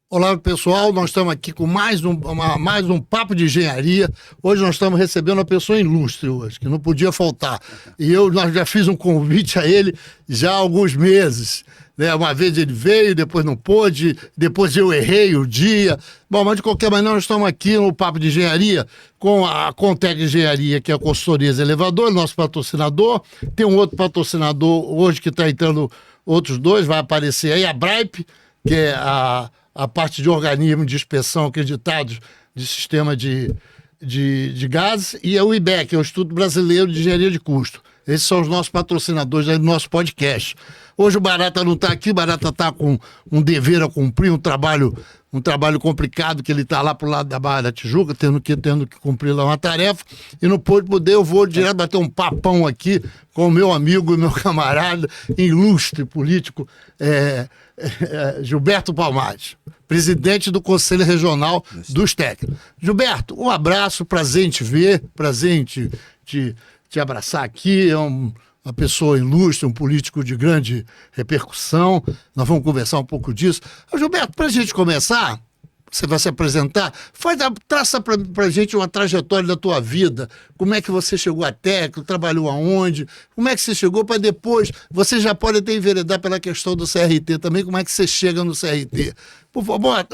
Olá, pessoal. Nós estamos aqui com mais um papo de engenharia. Hoje nós estamos recebendo uma pessoa ilustre hoje, que não podia faltar. Nós já fiz um convite a ele já há alguns meses. Né? Uma vez ele veio, depois não pôde, depois eu errei o dia. Bom, mas de qualquer maneira nós estamos aqui no papo de engenharia com a Contec Engenharia, que é a consultoria de elevador, nosso patrocinador. Tem um outro patrocinador hoje que está entrando, outros dois, vai aparecer aí, a Braip, que é a parte de organismo de inspeção acreditados de sistema de gases, e o IBEC, que é o Instituto Brasileiro de Engenharia de Custo. Esses são os nossos patrocinadores aí do nosso podcast. Hoje o Barata não está aqui, o Barata está com um dever a cumprir, um trabalho complicado, que ele está lá para o lado da Barra da Tijuca, tendo que cumprir lá uma tarefa, e não pôde poder, eu vou direto bater um papão aqui com o meu amigo e meu camarada, ilustre político, Gilberto Palmares, presidente do Conselho Regional dos Técnicos. Gilberto, um abraço, prazer em te ver, prazer em te abraçar aqui, uma pessoa ilustre, um político de grande repercussão. Nós vamos conversar um pouco disso. Gilberto, para a gente começar, você vai se apresentar, traça para a gente uma trajetória da tua vida, como é que você chegou a técnico, trabalhou aonde, como é que você chegou para depois, você já pode até enveredar pela questão do CRT também, como é que você chega no CRT. Por favor,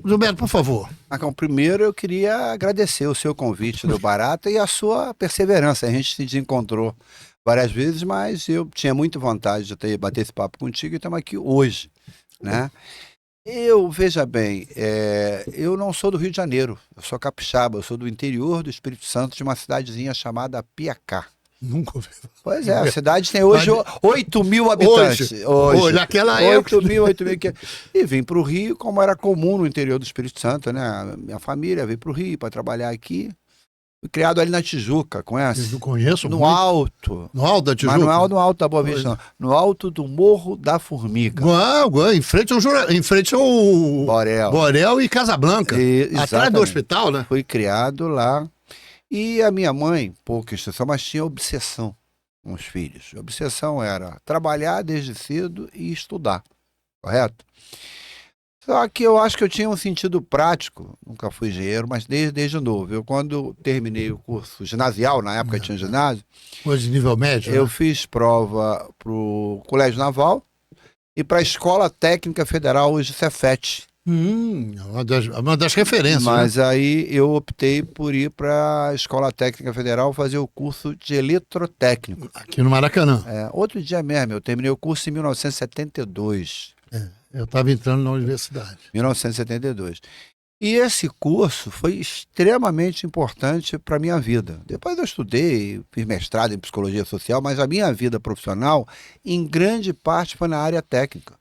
Gilberto, por favor. Marcão, primeiro eu queria agradecer o seu convite do Barata e a sua perseverança. A gente se desencontrou várias vezes, mas eu tinha muita vontade de bater esse papo contigo e estamos aqui hoje, né? Veja bem, eu não sou do Rio de Janeiro, eu sou capixaba, eu sou do interior do Espírito Santo, de uma cidadezinha chamada Piacá. Nunca ouvi. Pois é, a cidade tem hoje 8 mil habitantes. Hoje naquela época. 8 mil. E vim para o Rio, como era comum no interior do Espírito Santo, né? Minha família veio para o Rio para trabalhar aqui. Fui criado ali na Tijuca, conhece? Eu conheço no muito. Alto. No Alto da Tijuca? Mas não é no Alto da Boa Vista, não. No alto do Morro da Formiga. Em frente ao Borel e Casablanca. Atrás do hospital, né? Fui criado lá. E a minha mãe, pouca instrução, mas tinha obsessão com os filhos. A obsessão era trabalhar desde cedo e estudar, correto? Só que eu acho que eu tinha um sentido prático, nunca fui engenheiro, mas desde novo. Eu, quando terminei o curso ginasial, na época tinha ginásio. Hoje nível médio, eu né? fiz prova para o Colégio Naval e para a Escola Técnica Federal, hoje Cefet. Uma das referências. Mas né? Aí eu optei por ir para a Escola Técnica Federal fazer o curso de eletrotécnico. Aqui no Maracanã. Outro dia mesmo, eu terminei o curso em 1972. Eu estava entrando na universidade. 1972. E esse curso foi extremamente importante para a minha vida. Depois eu estudei, fiz mestrado em psicologia social, mas a minha vida profissional, em grande parte, foi na área técnica.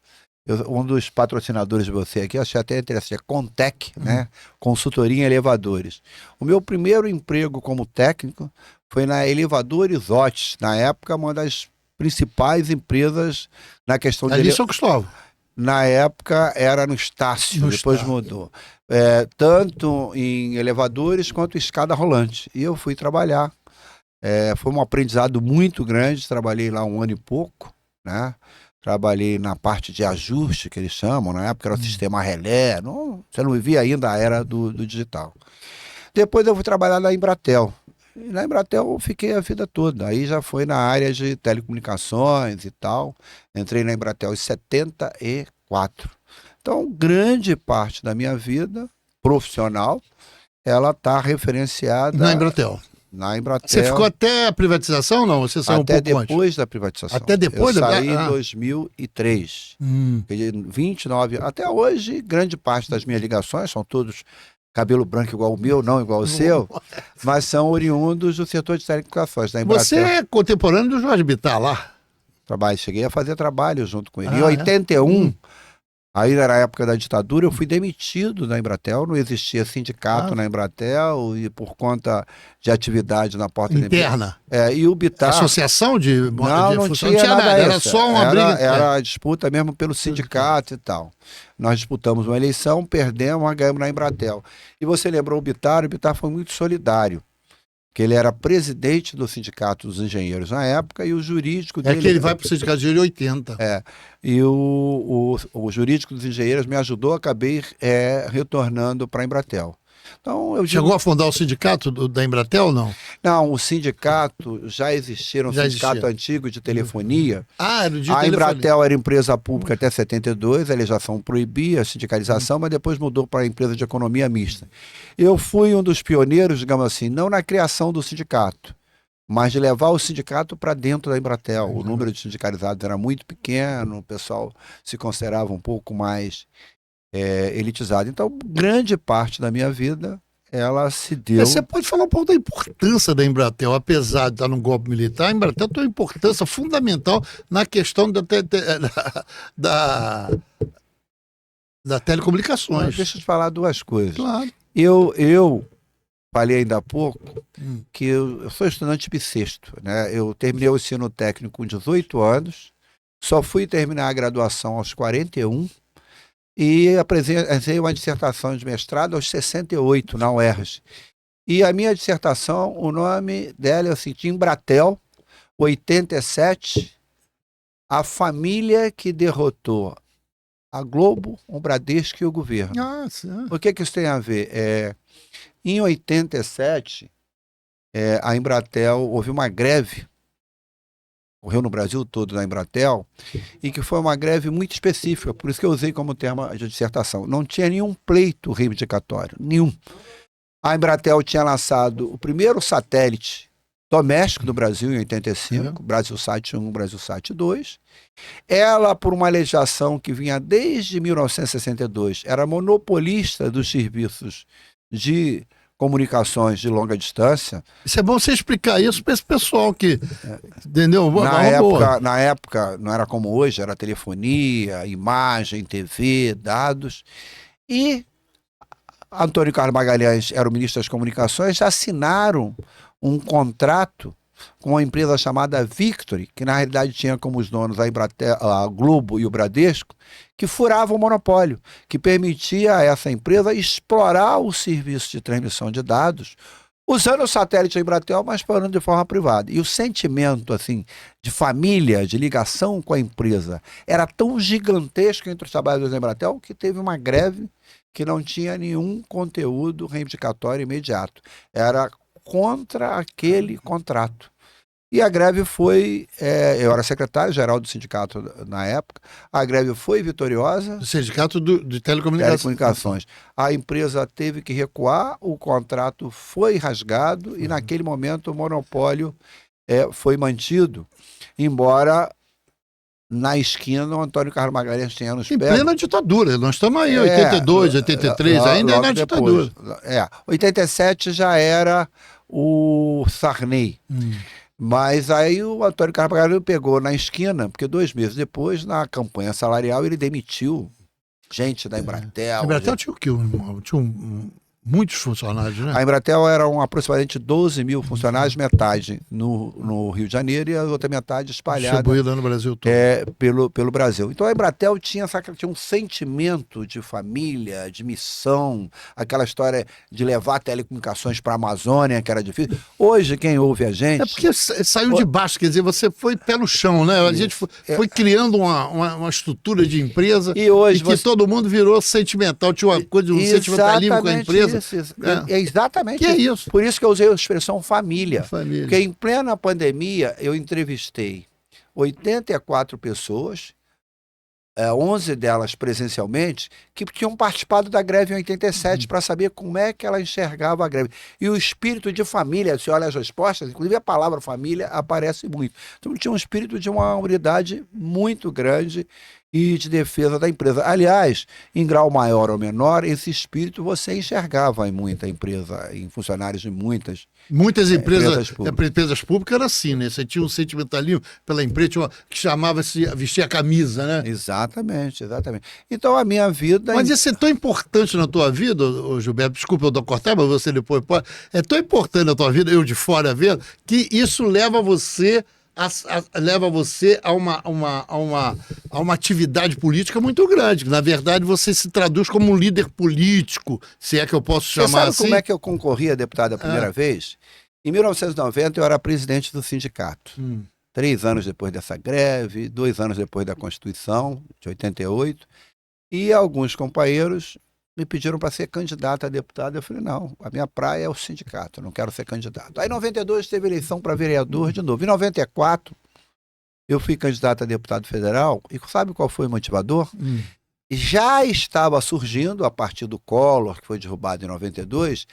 Um dos patrocinadores de você aqui, achei até interessante, é Contec, né? Consultoria em elevadores. O meu primeiro emprego como técnico foi na Elevadores Otis, na época uma das principais empresas na questão de... Ali em São Cristóvão. Na época era no Estácio, depois mudou. Tanto em elevadores quanto em escada rolante. E eu fui trabalhar. Foi um aprendizado muito grande, trabalhei lá 1 ano e pouco, né? Trabalhei na parte de ajuste, que eles chamam, na época era o sistema relé, você não vivia ainda a era do digital. Depois eu fui trabalhar na Embratel. E na Embratel eu fiquei a vida toda, aí já foi na área de telecomunicações e tal. Entrei na Embratel em 74. Então, grande parte da minha vida profissional, ela está referenciada... Na Embratel. Na Embratel. Você ficou até a privatização ou não? Você saiu até um pouco antes? Depois da privatização. Até depois? Eu saí em 2003. 29. Até hoje, grande parte das minhas ligações são todos cabelo branco igual o meu, não igual o seu, mas são oriundos do setor de telecomunicações da Embratel. Você é contemporâneo do Jorge Bittar lá? Cheguei a fazer trabalho junto com ele. Em 81, aí na época da ditadura, eu fui demitido da Embratel, não existia sindicato na Embratel, e por conta de atividade na porta interna. E o Bittar... Associação de... Não tinha nada. Era só uma briga. Era a disputa mesmo pelo sindicato e tal. Nós disputamos uma eleição, perdemos, mas ganhamos na Embratel. E você lembrou o Bittar foi muito solidário. que ele era presidente do Sindicato dos Engenheiros na época, e o jurídico É dele... que ele vai para o Sindicato de Engenharia em 80. E o jurídico dos engenheiros me ajudou, acabei retornando para a Embratel. Então, Chegou a fundar o sindicato da Embratel ou não? Não, o sindicato já existia, um sindicato antigo de telefonia. Era de a telefonia. Embratel era empresa pública até 72, a legislação proibia a sindicalização, mas depois mudou para a empresa de economia mista. Eu fui um dos pioneiros, digamos assim, não na criação do sindicato, mas de levar o sindicato para dentro da Embratel. O número de sindicalizados era muito pequeno, o pessoal se considerava um pouco mais elitizado. Então, grande parte da minha vida, ela se deu... Você pode falar um pouco da importância da Embratel, apesar de estar num golpe militar, a Embratel tem uma importância fundamental na questão da telecomunicações. Deixa eu te falar duas coisas. Claro. Eu falei ainda há pouco que eu sou estudante bissexto, né? Eu terminei o ensino técnico com 18 anos, só fui terminar a graduação aos 41 e apresentei uma dissertação de mestrado aos 68 na UERJ. E a minha dissertação, o nome dela é assim, Embratel, 87, a família que derrotou a Globo, o Bradesco e o governo. O que isso tem a ver? Em 87, a Embratel, houve uma greve, ocorreu no Brasil todo na Embratel, e que foi uma greve muito específica, por isso que eu usei como tema de dissertação. Não tinha nenhum pleito reivindicatório, nenhum. A Embratel tinha lançado o primeiro satélite doméstico do Brasil em 85, Brasilsat 1, Brasilsat 2. Ela, por uma legislação que vinha desde 1962, era monopolista dos serviços de comunicações de longa distância. Isso é bom você explicar isso para esse pessoal que... Entendeu? Na época, não era como hoje, era telefonia, imagem, TV, dados. E Antônio Carlos Magalhães era o ministro das Comunicações, assinaram um contrato com uma empresa chamada Victory, que na realidade tinha como os donos a Globo e o Bradesco, que furava o monopólio, que permitia a essa empresa explorar o serviço de transmissão de dados, usando o satélite da Embratel, mas explorando de forma privada. E o sentimento assim, de família, de ligação com a empresa, era tão gigantesco entre os trabalhadores da Embratel que teve uma greve que não tinha nenhum conteúdo reivindicatório imediato. Era contra aquele contrato. E a greve foi, eu era secretário-geral do sindicato na época, a greve foi vitoriosa. Do sindicato de telecomunicações. A empresa teve que recuar, o contrato foi rasgado e naquele momento o monopólio foi mantido, embora na esquina o Antônio Carlos Magalhães tenha nos pés. Em plena ditadura, nós estamos aí, 82, 83, ainda na ditadura. 87 já era o Sarney. Mas aí o Antônio Carlos Magalhães pegou na esquina, porque 2 meses depois, na campanha salarial, ele demitiu gente da Embratel. A Embratel tinha o quê? Tinha muitos funcionários, né? A Embratel eram aproximadamente 12 mil funcionários, metade no Rio de Janeiro e a outra metade espalhada distribuída no Brasil todo. Pelo Brasil. Então a Embratel tinha um sentimento de família, de missão, aquela história de levar telecomunicações para a Amazônia, que era difícil. Hoje, quem ouve a gente... É porque saiu de baixo, quer dizer, você foi pé no chão, né? A gente foi criando uma estrutura de empresa e hoje que todo mundo virou sentimental, tinha uma coisa de um sentimentalismo com a empresa. É exatamente que isso. É isso. Por isso que eu usei a expressão família. Família. Porque em plena pandemia eu entrevistei 84 pessoas, 11 delas presencialmente, que tinham participado da greve em 87 para saber como é que ela enxergava a greve. E o espírito de família, se olha as respostas, inclusive a palavra família aparece muito. Então tinha um espírito de uma unidade muito grande e de defesa da empresa. Aliás, em grau maior ou menor, esse espírito você enxergava em muita empresa, em funcionários de muitas empresas públicas era assim, né? Você tinha um sentimentalismo pela empresa que chamava-se vestir a camisa, né? Exatamente. Então a minha vida... Mas isso é tão importante na tua vida, Gilberto, desculpa eu cortar, mas você depois pode... É tão importante na tua vida, eu de fora vendo, que isso leva você a uma atividade política muito grande. Na verdade, você se traduz como um líder político, se é que eu posso chamar assim. Você sabe como é que eu concorri a deputado a primeira vez? Em 1990, eu era presidente do sindicato. 3 anos depois dessa greve, 2 anos depois da Constituição, de 88, e alguns companheiros me pediram para ser candidato a deputado. Eu falei, não, a minha praia é o sindicato, eu não quero ser candidato. Aí em 92 teve eleição para vereador de novo. Em 94, eu fui candidato a deputado federal, e sabe qual foi o motivador? Já estava surgindo, a partir do Collor, que foi derrubado em 92,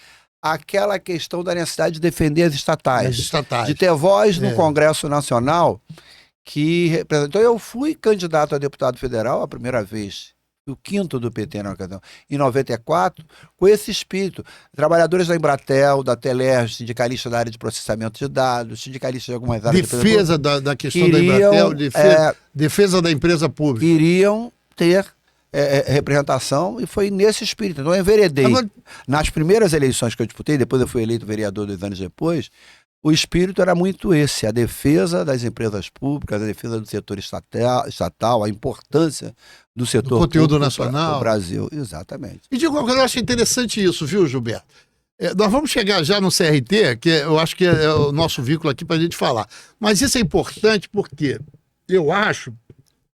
aquela questão da necessidade de defender as estatais. De ter voz no Congresso Nacional que representa. Então eu fui candidato a deputado federal a primeira vez, o 5º do PT na ocasião, em 94, com esse espírito. Trabalhadores da Embratel, da Telerge, sindicalistas da área de processamento de dados, sindicalistas de algumas áreas defesa da questão da Embratel, defesa da empresa pública. Iriam ter representação, e foi nesse espírito. Então eu enveredei. Nas primeiras eleições que eu disputei, depois eu fui eleito vereador 2 anos depois, o espírito era muito esse, a defesa das empresas públicas, a defesa do setor estatal, a importância do setor do conteúdo nacional do Brasil. Exatamente. E digo, eu acho interessante isso, viu, Gilberto? Nós vamos chegar já no CRT, que eu acho que é o nosso vínculo aqui para a gente falar. Mas isso é importante porque eu acho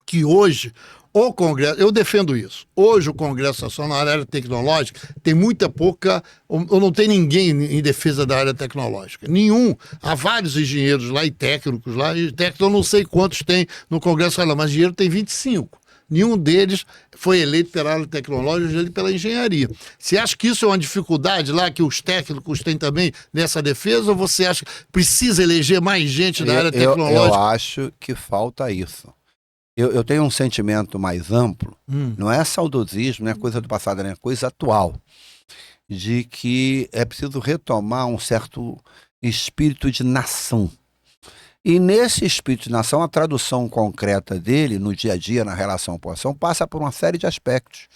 que hoje o Congresso, eu defendo isso. Hoje o Congresso Nacional na área tecnológica tem muita pouca, ou não tem ninguém em defesa da área tecnológica. Nenhum. Há vários engenheiros lá e técnicos lá, e técnicos eu não sei quantos tem no Congresso Nacional, mas engenheiro tem 25. Nenhum deles foi eleito pela área tecnológica, eleito pela engenharia. Você acha que isso é uma dificuldade lá que os técnicos têm também nessa defesa, ou você acha que precisa eleger mais gente da área tecnológica? Eu acho que falta isso. Eu tenho um sentimento mais amplo, não é saudosismo, não é coisa do passado, é coisa atual, de que é preciso retomar um certo espírito de nação. E nesse espírito de nação, a tradução concreta dele, no dia a dia, na relação à população, passa por uma série de aspectos.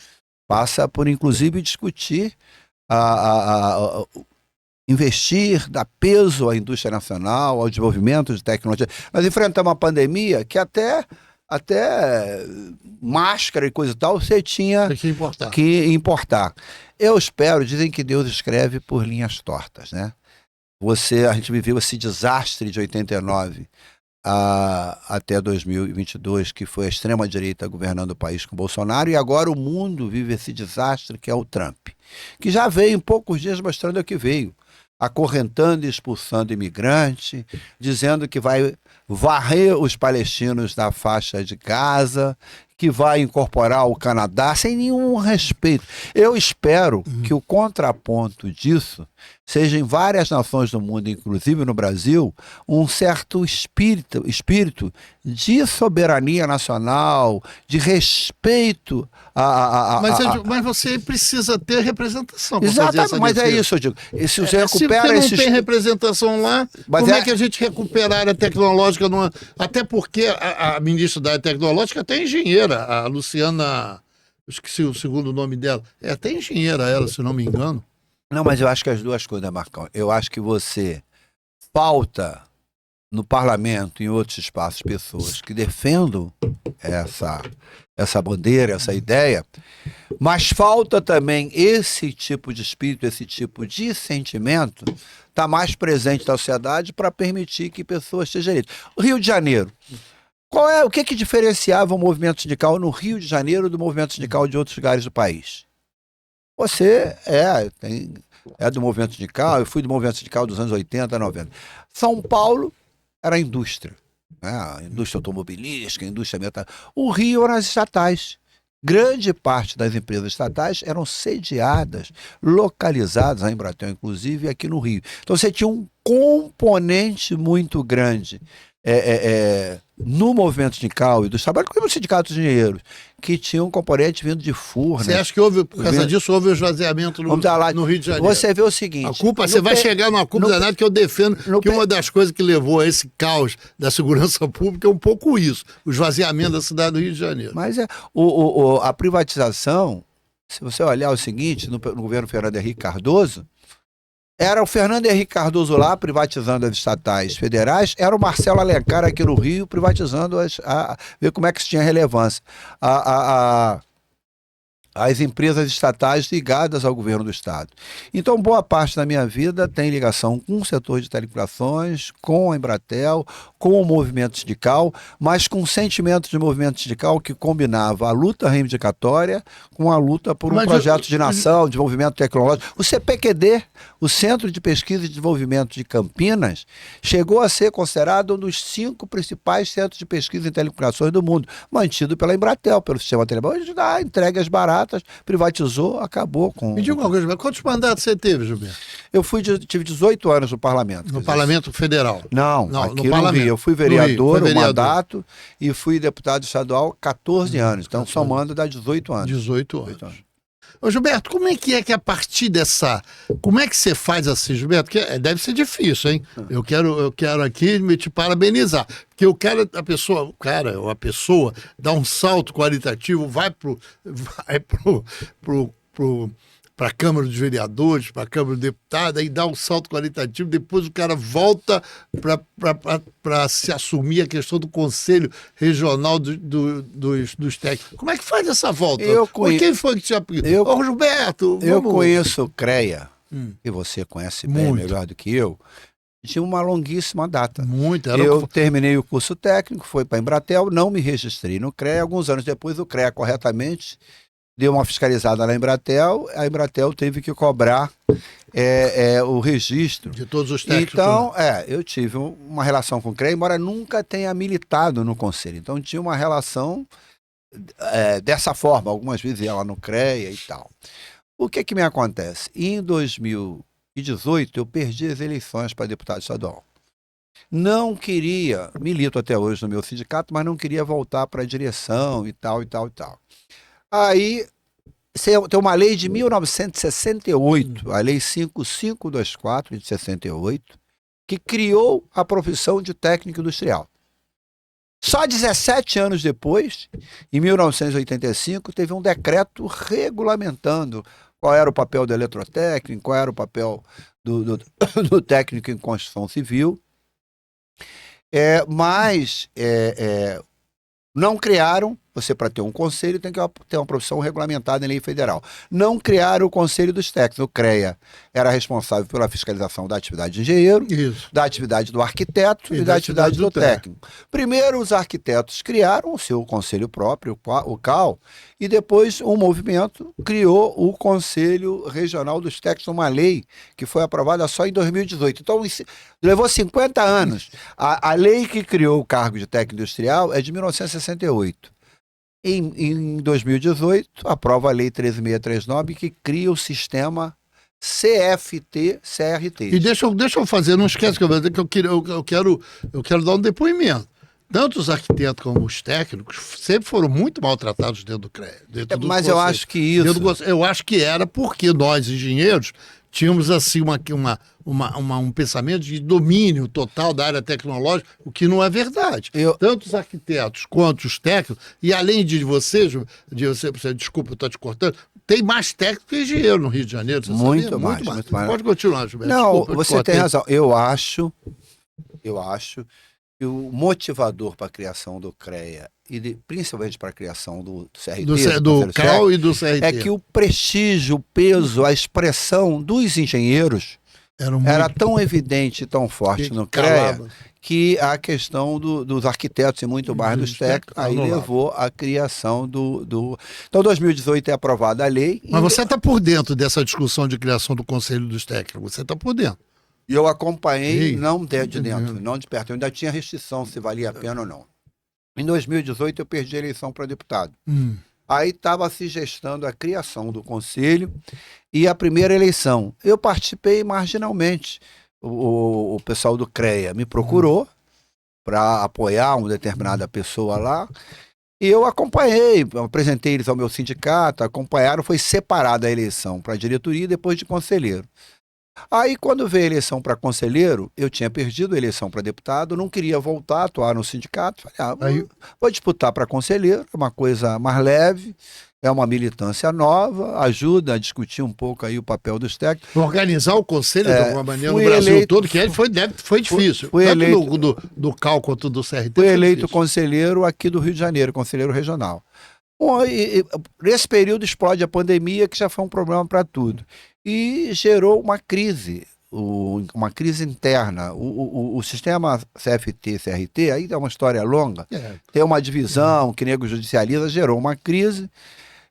Passa por, inclusive, discutir, investir, dar peso à indústria nacional, ao desenvolvimento de tecnologia. Nós enfrentamos uma pandemia que até máscara e coisa e tal, você tinha que importar. Eu espero, dizem que Deus escreve por linhas tortas, né? A gente viveu esse desastre de 89 até 2022, que foi a extrema-direita governando o país com Bolsonaro, e agora o mundo vive esse desastre que é o Trump, que já veio em poucos dias mostrando o que veio, acorrentando e expulsando imigrante, dizendo que vai varrer os palestinos da faixa de Gaza, que vai incorporar o Canadá sem nenhum respeito. Eu espero que o contraponto disso seja em várias nações do mundo, inclusive no Brasil, um certo espírito de soberania nacional, de respeito Mas você precisa ter representação. Exatamente, mas é isso, eu digo. Se você recupera não tem representação lá, como é que a gente recupera a área tecnológica? Até porque a ministra da área tecnológica é até engenheira, a Luciana, eu esqueci o segundo nome dela, é até engenheira ela, se não me engano. Não, mas eu acho que as duas coisas, Marcão. Eu acho que falta no parlamento e em outros espaços pessoas que defendam essa bandeira, essa ideia, mas falta também esse tipo de espírito, esse tipo de sentimento estar mais presente na sociedade para permitir que pessoas sejam eleitas. O Rio de Janeiro. O que diferenciava o movimento sindical no Rio de Janeiro do movimento sindical de outros lugares do país? Você é do movimento sindical, eu fui do movimento sindical dos anos 80, 90. São Paulo era a indústria, né? A indústria automobilística, a indústria metal. O Rio eram as estatais. Grande parte das empresas estatais eram sediadas, localizadas, a Embratel inclusive, aqui no Rio. Então você tinha um componente muito grande no movimento sindical e dos trabalhos, como os sindicatos de engenheiros, que tinham um componente vindo de Furnas. Você acha que por causa disso, houve o esvaziamento no Rio de Janeiro? Você vê o seguinte... Você vai chegar numa culpa danada que eu defendo que uma das coisas que levou a esse caos da segurança pública é um pouco isso, o esvaziamento da cidade do Rio de Janeiro. Mas a privatização, se você olhar o seguinte, no governo Fernando Henrique Cardoso, era o Fernando Henrique Cardoso lá, privatizando as estatais federais, era o Marcelo Alencar aqui no Rio, privatizando ver como é que isso tinha relevância. as empresas estatais ligadas ao governo do Estado. Então, boa parte da minha vida tem ligação com o setor de telecomunicações, com a Embratel, com o movimento sindical, mas com o sentimento de movimento sindical que combinava a luta reivindicatória com a luta por um projeto de nação, desenvolvimento tecnológico. O CPQD, o Centro de Pesquisa e Desenvolvimento de Campinas, chegou a ser considerado um dos 5 principais centros de pesquisa em telecomunicações do mundo, mantido pela Embratel, pelo sistema telefônico. Hoje dá entregas baratas, privatizou, acabou com... Me diga uma coisa, quantos mandatos você teve, Gilberto? Eu tive 18 anos no parlamento. No Parlamento Federal? Não, aqui no Rio. Eu fui vereador, um mandato, e fui deputado estadual 14 anos. Então, somando, dá 18 anos. 18 anos. Ô, Gilberto, como é que a partir dessa... Como é que você faz assim, Gilberto? Que deve ser difícil, hein? Eu quero aqui te parabenizar. Porque a pessoa dá um salto qualitativo, vai para a Câmara dos Vereadores, para a Câmara dos Deputados, aí dá um salto qualitativo, depois o cara volta para se assumir a questão do Conselho Regional dos Técnicos. Como é que faz essa volta? Quem foi que te aplicou? Ô, Gilberto! Eu conheço o CREA, que você conhece bem melhor do que eu, de uma longuíssima data. Eu terminei o curso técnico, fui para a Embratel, não me registrei no CREA. Alguns anos depois, o CREA corretamente deu uma fiscalizada na Embratel, a Embratel teve que cobrar o registro. De todos os técnicos. Então, eu tive uma relação com o CREA, embora nunca tenha militado no Conselho. Então, tinha uma relação dessa forma. Algumas vezes ia lá no CREA e tal. O que me acontece? Em 2018, eu perdi as eleições para deputado estadual. Não queria, milito até hoje no meu sindicato, mas não queria voltar para a direção e tal. Aí tem uma lei de 1968, a Lei 5524 de 68, que criou a profissão de técnico industrial. Só 17 anos depois, em 1985, teve um decreto regulamentando qual era o papel do eletrotécnico, qual era o papel do técnico em construção civil. Mas não criaram. Você, para ter um conselho, tem que ter uma profissão regulamentada em lei federal. Não criaram o Conselho dos Técnicos. O CREA era responsável pela fiscalização da atividade de engenheiro, da atividade do arquiteto e da atividade do técnico. Primeiro, os arquitetos criaram o seu conselho próprio, o CAL, e depois um movimento criou o Conselho Regional dos Técnicos, uma lei que foi aprovada só em 2018. Então, levou 50 anos. A lei que criou o cargo de técnico industrial é de 1968. Em 2018, aprova a Lei 13.639, que cria o sistema CFT-CRT. E deixa eu fazer, não esquece que eu quero dar um depoimento. Tanto os arquitetos como os técnicos sempre foram muito maltratados dentro do CREA. Mas eu acho que isso... Eu acho que era porque nós, engenheiros, tínhamos assim um pensamento de domínio total da área tecnológica, o que não é verdade. Tanto os arquitetos quanto os técnicos, e além de você, desculpa, eu estou te cortando, tem mais técnico que engenheiro no Rio de Janeiro. Você muito sabia? mais. Pode continuar, Gilberto. Não, desculpa, você tem razão. Eu acho que o motivador para a criação do CREA e principalmente para a criação do CRT, do CAL e do CRT, é que o prestígio, o peso, a expressão dos engenheiros era tão evidente e tão forte no CREA que a questão dos arquitetos e muito mais dos técnicos aí levou à criação do... Então, 2018 é aprovada a lei. Mas você está por dentro dessa discussão de criação do Conselho dos Técnicos, você está por dentro. E eu acompanhei, não de dentro, não de perto. Eu ainda tinha restrição se valia a pena ou não. Em 2018, eu perdi a eleição para deputado. Aí estava se gestando a criação do conselho e a primeira eleição. Eu participei marginalmente. O pessoal do CREA me procurou para apoiar uma determinada pessoa lá. E eu acompanhei, apresentei eles ao meu sindicato, acompanharam, foi separada a eleição para diretoria e depois de conselheiro. Aí, quando veio a eleição para conselheiro, eu tinha perdido a eleição para deputado, não queria voltar a atuar no sindicato. Falei, vou disputar para conselheiro, é uma coisa mais leve, é uma militância nova, ajuda a discutir um pouco aí o papel dos técnicos. Organizar o conselho de alguma maneira no Brasil todo, que foi difícil. Fui tanto eleito, do CAL quanto do CRT. Fui eleito conselheiro aqui do Rio de Janeiro, conselheiro regional. Nesse período explode a pandemia, que já foi um problema para tudo. E gerou uma crise interna. O sistema CFT-CRT, aí é uma história longa, tem uma divisão que nego judicializa, gerou uma crise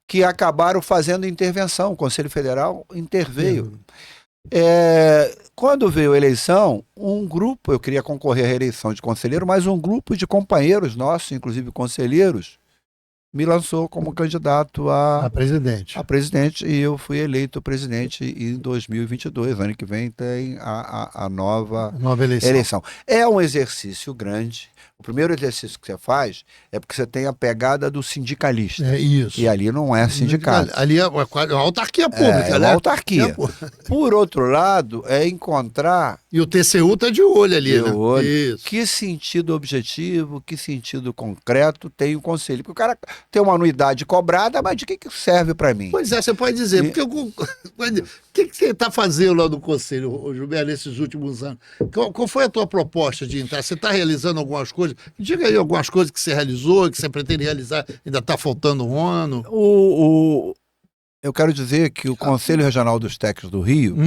que acabaram fazendo intervenção. O Conselho Federal interveio. Quando veio a eleição, um grupo, eu queria concorrer à reeleição de conselheiro, mas um grupo de companheiros nossos, inclusive conselheiros, me lançou como candidato a presidente, e eu fui eleito presidente em 2022. Ano que vem tem a nova eleição. É um exercício grande. O primeiro exercício que você faz é porque você tem a pegada do sindicalista. É isso. E ali não é sindicato. Ali é uma autarquia pública, né? É uma autarquia. Por outro lado, é encontrar... E o TCU está de olho ali, né? Isso. Que sentido objetivo, que sentido concreto tem o conselho. Porque o cara tem uma anuidade cobrada, mas de que serve para mim? Pois é, você pode dizer. Porque o que você está fazendo lá no conselho, Gilberto, nesses últimos anos? Qual foi a tua proposta de entrar? Você está realizando algumas coisas? Diga aí algumas coisas que você realizou, que você pretende realizar, ainda está faltando um ano. Eu quero dizer que o Conselho Regional dos Técnicos do Rio,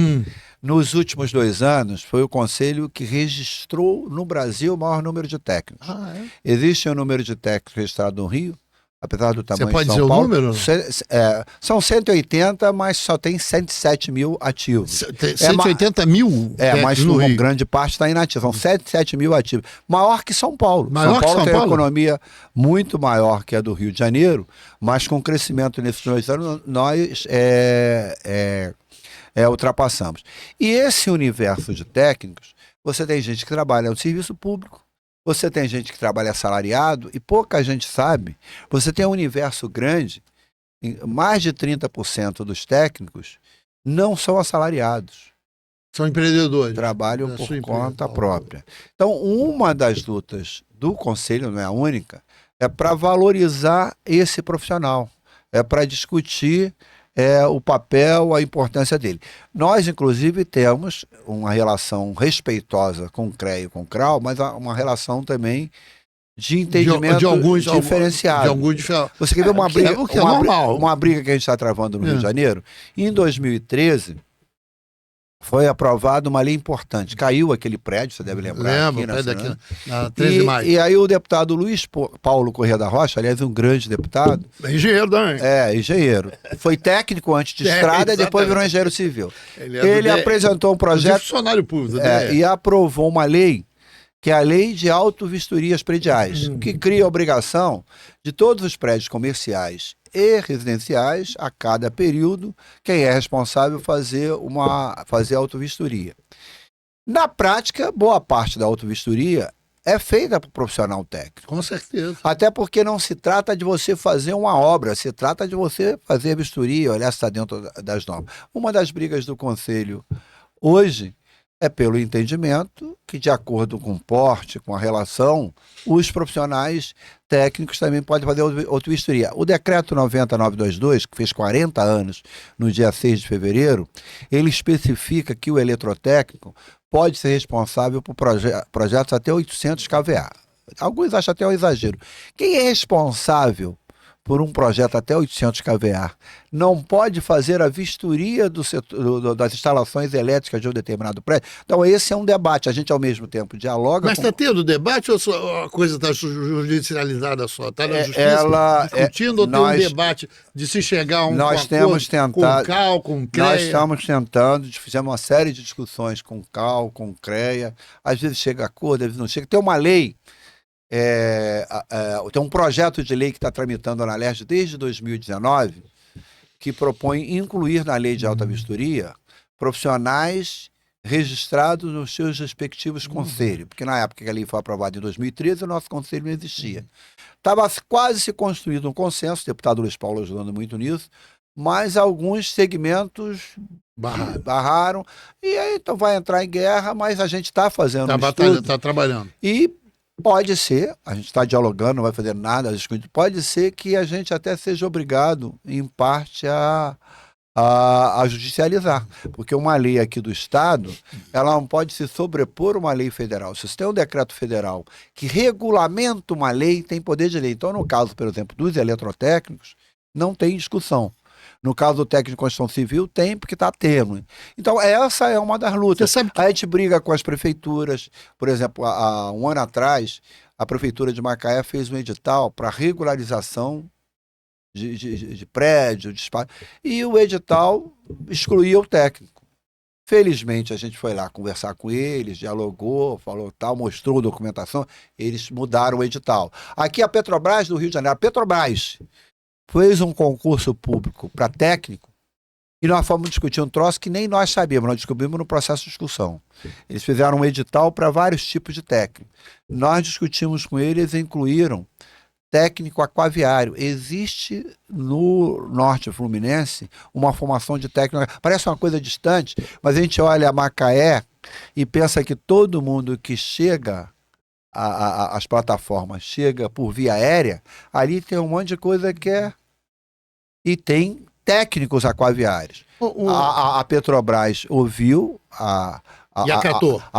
nos últimos 2 anos, foi o conselho que registrou no Brasil o maior número de técnicos. Existe um número de técnicos registrado no Rio, apesar do tamanho de São Paulo. Você pode dizer o número? São 180, mas só tem 107 mil ativos. 180 mil? Mas uma grande parte está inativa. São 107 mil ativos. Maior que São Paulo. São Paulo tem uma economia muito maior que a do Rio de Janeiro, mas com crescimento nesses 2 anos, nós ultrapassamos. E esse universo de técnicos, você tem gente que trabalha no serviço público, você tem gente que trabalha assalariado e pouca gente sabe. Você tem um universo grande, mais de 30% dos técnicos não são assalariados. São empreendedores. Trabalham por conta própria. Então, uma das lutas do Conselho, não é a única, é para valorizar esse profissional. É para discutir o papel, a importância dele. Nós, inclusive, temos uma relação respeitosa com o CREA e com o CRAU, mas uma relação também de entendimento diferenciado. Você quer ver uma briga, uma briga que a gente está travando no Rio de Janeiro? Em 2013, foi aprovada uma lei importante. Caiu aquele prédio, você deve lembrar. Lembro, na 13 de maio. E aí o deputado Luiz Paulo Corrêa da Rocha, aliás, um grande deputado. Engenheiro também. Engenheiro. Foi técnico antes de estrada e depois virou engenheiro civil. Ele apresentou um projeto... Funcionário público. E aprovou uma lei, que é a Lei de Auto-Vistorias Prediais, que cria a obrigação de todos os prédios comerciais e residenciais, a cada período, quem é responsável fazer auto-vistoria. Na prática, boa parte da auto-vistoria é feita por profissional técnico. Com certeza. Até porque não se trata de você fazer uma obra, se trata de você fazer a vistoria, olhar se está dentro das normas. Uma das brigas do Conselho hoje é pelo entendimento que, de acordo com o porte, com a relação, os profissionais técnicos também podem fazer auto-vistoria. O decreto 90922, que fez 40 anos no dia 6 de fevereiro, ele especifica que o eletrotécnico pode ser responsável por projetos até 800 kVA. Alguns acham até um exagero. Quem é responsável por um projeto até 800 kVA, não pode fazer a vistoria das instalações elétricas de um determinado prédio. Então, esse é um debate. A gente, ao mesmo tempo, dialoga... Mas está tendo debate ou a coisa está judicializada só? Está na justiça discutindo ou tem um debate de se chegar a um acordo com o CAL, com o CREA? Nós estamos tentando, fizemos uma série de discussões com o CAL, com o CREA. Às vezes chega a acordo, às vezes não chega. Tem uma lei... tem um projeto de lei que está tramitando na LERJ desde 2019 que propõe incluir na lei de alta vistoria profissionais registrados nos seus respectivos conselhos, porque na época que a lei foi aprovada em 2013 o nosso conselho não existia. Estava quase se construindo um consenso, o deputado Luiz Paulo ajudando muito nisso, mas alguns segmentos barraram, e aí então vai entrar em guerra, mas a gente está fazendo está trabalhando. E pode ser, a gente está dialogando, não vai fazer nada, pode ser que a gente até seja obrigado, em parte, a a judicializar, porque uma lei aqui do Estado, ela não pode se sobrepor a uma lei federal. Se você tem um decreto federal que regulamenta uma lei, tem poder de lei. Então, no caso, por exemplo, dos eletrotécnicos, não tem discussão. No caso do técnico de construção civil, tem, porque está tendo. Então, essa é uma das lutas. A gente briga com as prefeituras. Por exemplo, há um ano atrás, a prefeitura de Macaé fez um edital para regularização de prédio, de espaço, e o edital excluía o técnico. Felizmente, a gente foi lá conversar com eles, dialogou, falou tal, mostrou documentação, eles mudaram o edital. Aqui a Petrobras do Rio de Janeiro, a Petrobras fez um concurso público para técnico e nós fomos discutir um troço que nem nós sabíamos, nós descobrimos no processo de discussão. Eles fizeram um edital para vários tipos de técnico. Nós discutimos com eles e incluíram técnico aquaviário. Existe no norte fluminense uma formação de técnico, parece uma coisa distante, mas a gente olha a Macaé e pensa que todo mundo que chega às plataformas, chega por via aérea, ali tem um monte de coisa que é... E tem técnicos aquaviários. A Petrobras ouviu a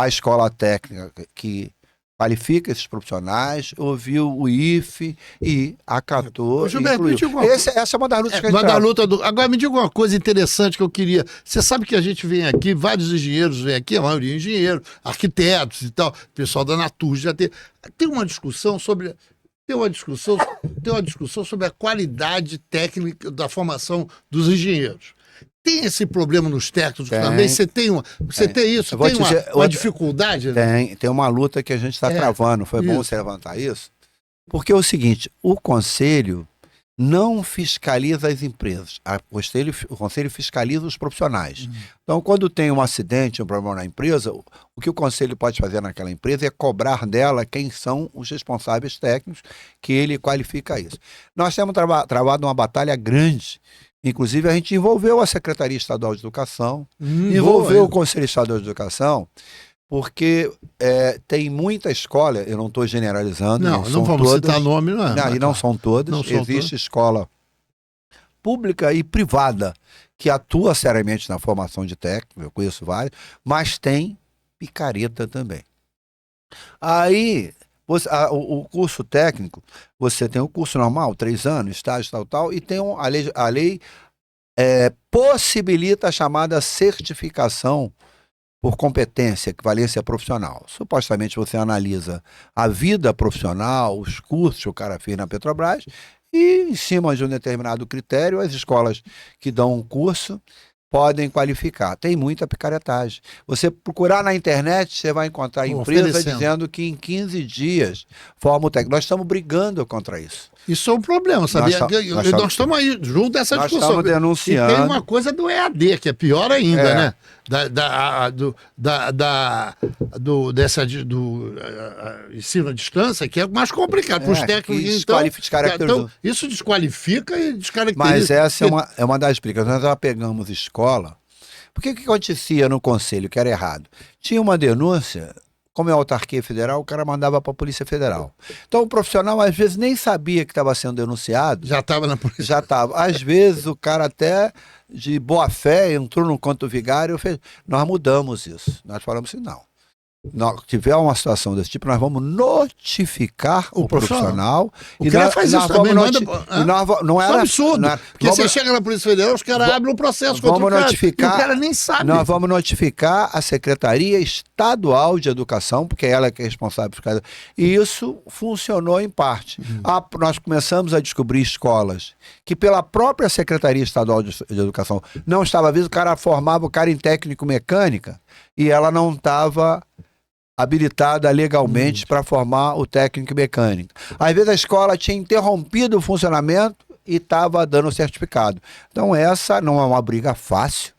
escola técnica que qualifica esses profissionais, ouviu o IFE e acatou. Gilberto, essa é uma das lutas que a gente Agora me diga uma coisa interessante que eu queria. Você sabe que a gente vem aqui, vários engenheiros vêm aqui, a maioria engenheiros, arquitetos e tal, pessoal da Naturgy já tem uma discussão sobre... Tem uma discussão sobre a qualidade técnica da formação dos engenheiros. Tem esse problema nos técnicos também? Você tem isso? Tem uma dificuldade? Tem uma luta que a gente está travando. Foi bom você levantar isso. Porque é o seguinte, o Conselho não fiscaliza as empresas. O Conselho fiscaliza os profissionais. Então, quando tem um acidente, um problema na empresa, o que o Conselho pode fazer naquela empresa é cobrar dela quem são os responsáveis técnicos, que ele qualifica isso. Nós temos travado uma batalha grande. Inclusive, a gente envolveu a Secretaria Estadual de Educação, envolveu o Conselho Estadual de Educação, porque tem muita escola, eu não estou generalizando. Não vamos citar nome, não é? Não, e não são todas. Existe escola pública e privada que atua seriamente na formação de técnico, eu conheço vários, mas tem picareta também. Aí... o curso técnico, você tem o curso normal, 3 anos, estágio, tal, e tem a lei possibilita a chamada certificação por competência, equivalência profissional. Supostamente você analisa a vida profissional, os cursos que o cara fez na Petrobras, e em cima de um determinado critério, as escolas que dão um curso podem qualificar. Tem muita picaretagem. Você procurar na internet, você vai encontrar empresa dizendo que em 15 dias forma o técnico. Nós estamos brigando contra isso. Isso é um problema, sabia? Nós estamos aí junto dessa discussão. Nós estamos denunciando. E tem uma coisa do EAD, que é pior ainda, né? Ensino à distância, que é mais complicado para os técnicos. Então, isso desqualifica e descaracteriza. Mas essa é uma das brigas. Nós já pegamos escola. Porque o que acontecia no Conselho que era errado? Tinha uma denúncia... Como é a autarquia federal, o cara mandava para a Polícia Federal. Então o profissional às vezes nem sabia que estava sendo denunciado. Já estava na polícia. Já estava. Às vezes o cara até de boa fé entrou no conto vigário. Nós mudamos isso. Nós falamos assim, não. Se tiver uma situação desse tipo, nós vamos notificar o profissional. O cara faz isso também, não era absurdo. Porque você chega na Polícia Federal, os caras abrem um processo contra o cara, e o cara nem sabe. Nós vamos notificar a Secretaria Estadual de Educação, porque ela que é responsável por cada... E isso funcionou em parte. Nós começamos a descobrir escolas que pela própria Secretaria Estadual de Educação não estava aviso, o cara formava o cara em técnico mecânica e ela não estava habilitada legalmente para formar o técnico mecânico. Às vezes a escola tinha interrompido o funcionamento e estava dando o certificado. Então essa não é uma briga fácil.